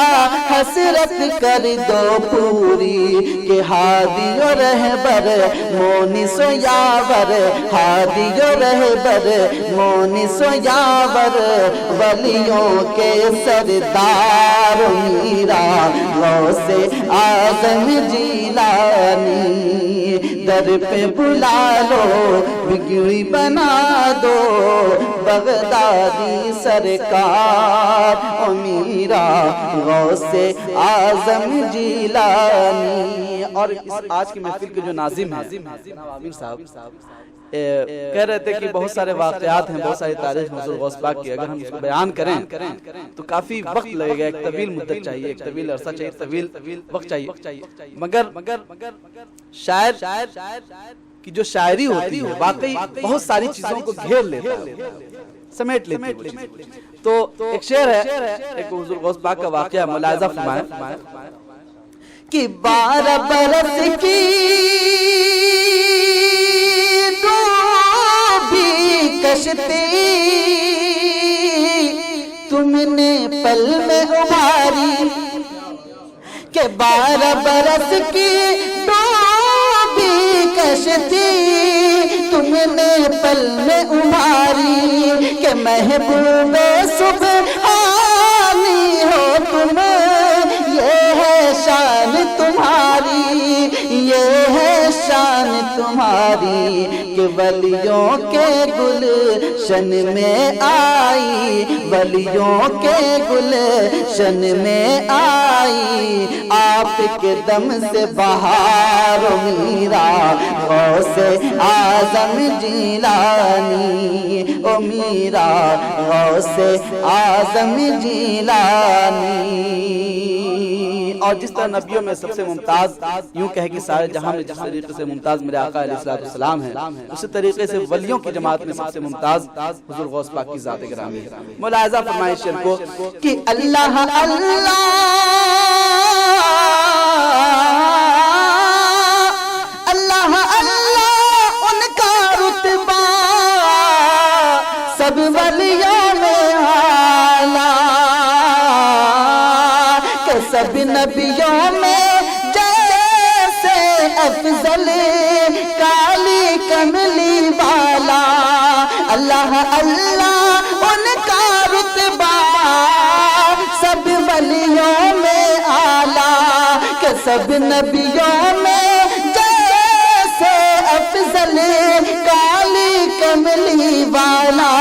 حسرت کر دو پوری کہ ہادی و رہبر مونس و یاور ہادی و رہبر مونس و یاور ولیوں کے سردار میرا غوث اعظم جیلانی در پہ بلا لو بگڑی بنا دو بغدادی سرکار او میرا غوث اعظم جیلانی. اور آج کی محفل کے جو ناظم ہیں عامر صاحب کہہ رہے تھے کہ بہت سارے واقعات ہیں بہت ساری تاریخ حضور غوث پاک کی اگر ہم اس کو بیان کریں تو کافی وقت لگے گا ایک طویل مدت چاہیے ایک طویل عرصہ چاہیے طویل وقت چاہیے مگر شاعر کی جو شاعری ہوتی ہے واقعی بہت ساری چیزوں کو گھیر لیتا ہے سمیٹ لیتی ہے. تو ایک شعر ہے ایک حضور غوث پاک کا واقعہ ملاحظہ فرمائیں کہ 12 برس کی ڈوبی کشتی تم نے پل میں ابھاری کہ 12 برس کی ڈوبی کشتی تم نے پل میں ابھاری کہ محبوب سبحانی ہو تم یہ ہے شان تمہاری یہ ہے شان تمہاری کہ ولیوں کے گلشن میں آئی ولیوں کے گلشن میں آئی آپ کے دم سے بہار میرا غوث اعظم جیلانی او میرا غوث اعظم جیلانی. اور جس طرح نبیوں میں سب سے ممتاز یوں کہے کہ سارے جہاں میں جس طریقے سے ممتاز میرے آقا علیہ السلام ہیں اسی طریقے سے ولیوں کی جماعت میں سب سے ممتاز حضور غوث پاک کی ذات گرامی ہے. ملاحظہ فرمائے شعر کو کہ اللہ اللہ اللہ اللہ ان کا رتبہ سب ولیوں میں اعلیٰ کہ سب نبیوں میں جیسے افضل کالی کملی والا اللہ اللہ ان کا رتبہ سب ولیوں میں اعلیٰ کہ سب نبیوں میں جیسے افضل کالی کملی والا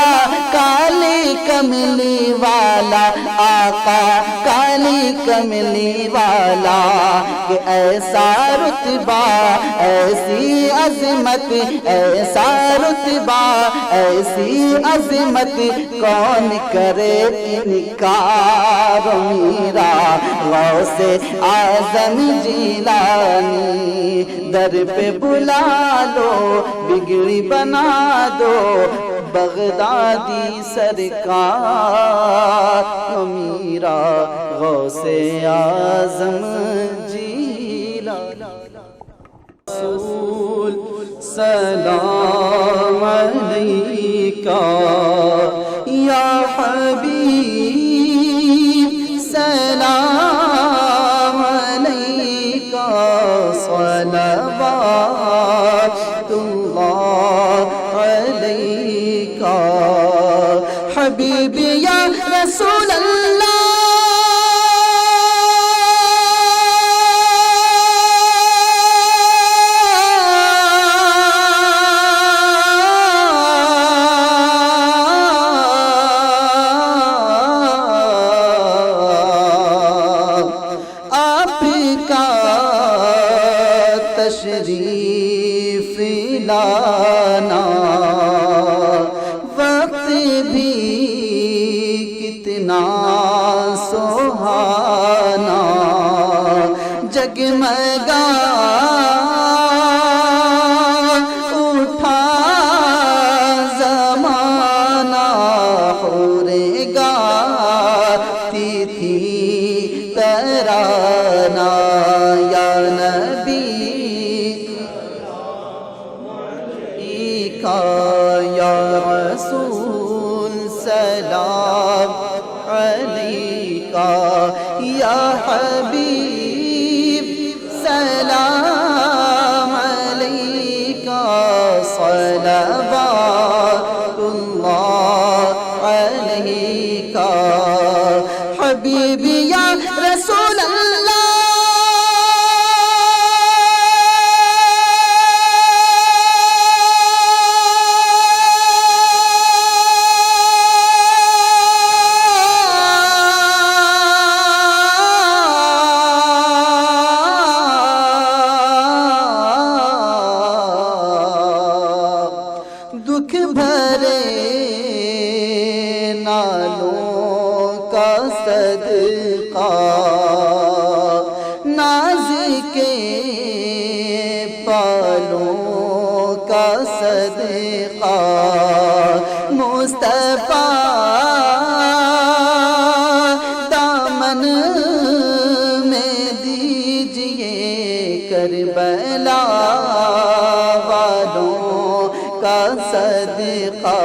کالی کملی والا آقا کالی کملی والا کہ ایسا رتبہ ایسی عظمت ایسا رتبہ ایسی عظمت کون کرے انکار میرا غوث اعظم جیلانی در پہ بلا لو بگڑی بنا دو بغدادی سرکار میرا غوث اعظم جیلانی رسول سلام علیکہ یا حبیب سلام علیکہ صلوات اللہ علیکہ حبیب یا رسول اللہ تشریف لانا وقت بھی کتنا سہانا جگمگا اٹھا زمانہ حوریں گاتی تھی ترانہ یا نبی یا رسول سلام علیکہ یا حبیب سلام علیکہ صلوات اللہ علیکہ حبیب یا رسول اللہ دکھ بھرے نالوں کا صدقہ ناز کے پالوں کا صدقہ مصطفیٰ دامن میں دیجئے کربلا والوں کا صدقہ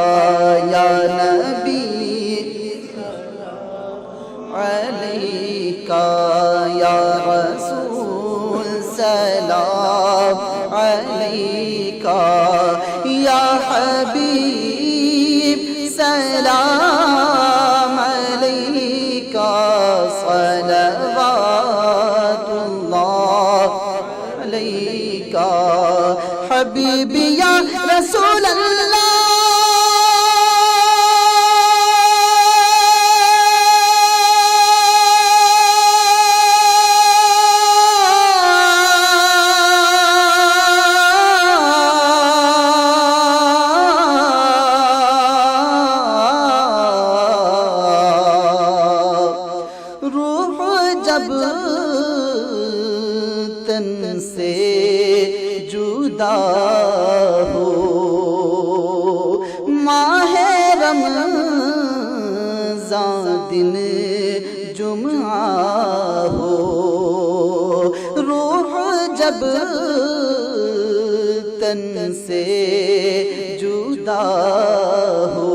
یا نبی علیکہ یا رسول سلام علیکہ یا حبیب سلام علیکہ صلوات اللہ علیکہ حبیب یا رسول اللہ روح جب تن سے جدا ہو ماہ رمضان دن جمعہ ہو روح جب تن سے جدا ہو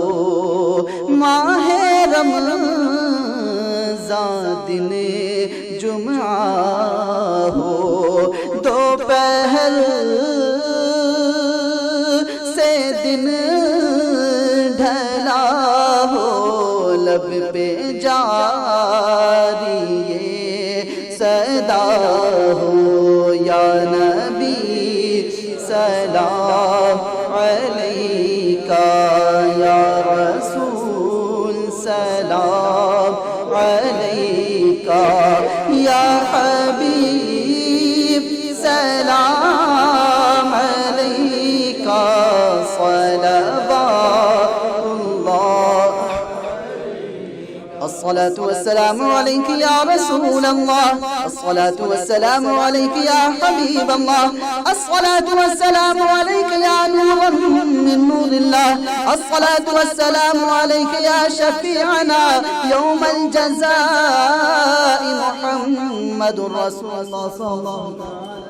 ماہ رمضان دن جمعہ ہو دوپہر سے دن ڈھلا ہو لب پہ جاری یہ صدا ہو یا نبی سلام علیکہ یا رسول سلام علیکہ کا یا حبیب سلام علیکہ صلوات اللہ الصلاة والسلام عليك يا رسول الله الصلاة والسلام عليك يا حبيب الله الصلاة والسلام عليك يا نورا من نور الله الصلاة والسلام عليك يا شفيعنا يوم الجزاء محمد رسول الله صلى الله عليه وسلم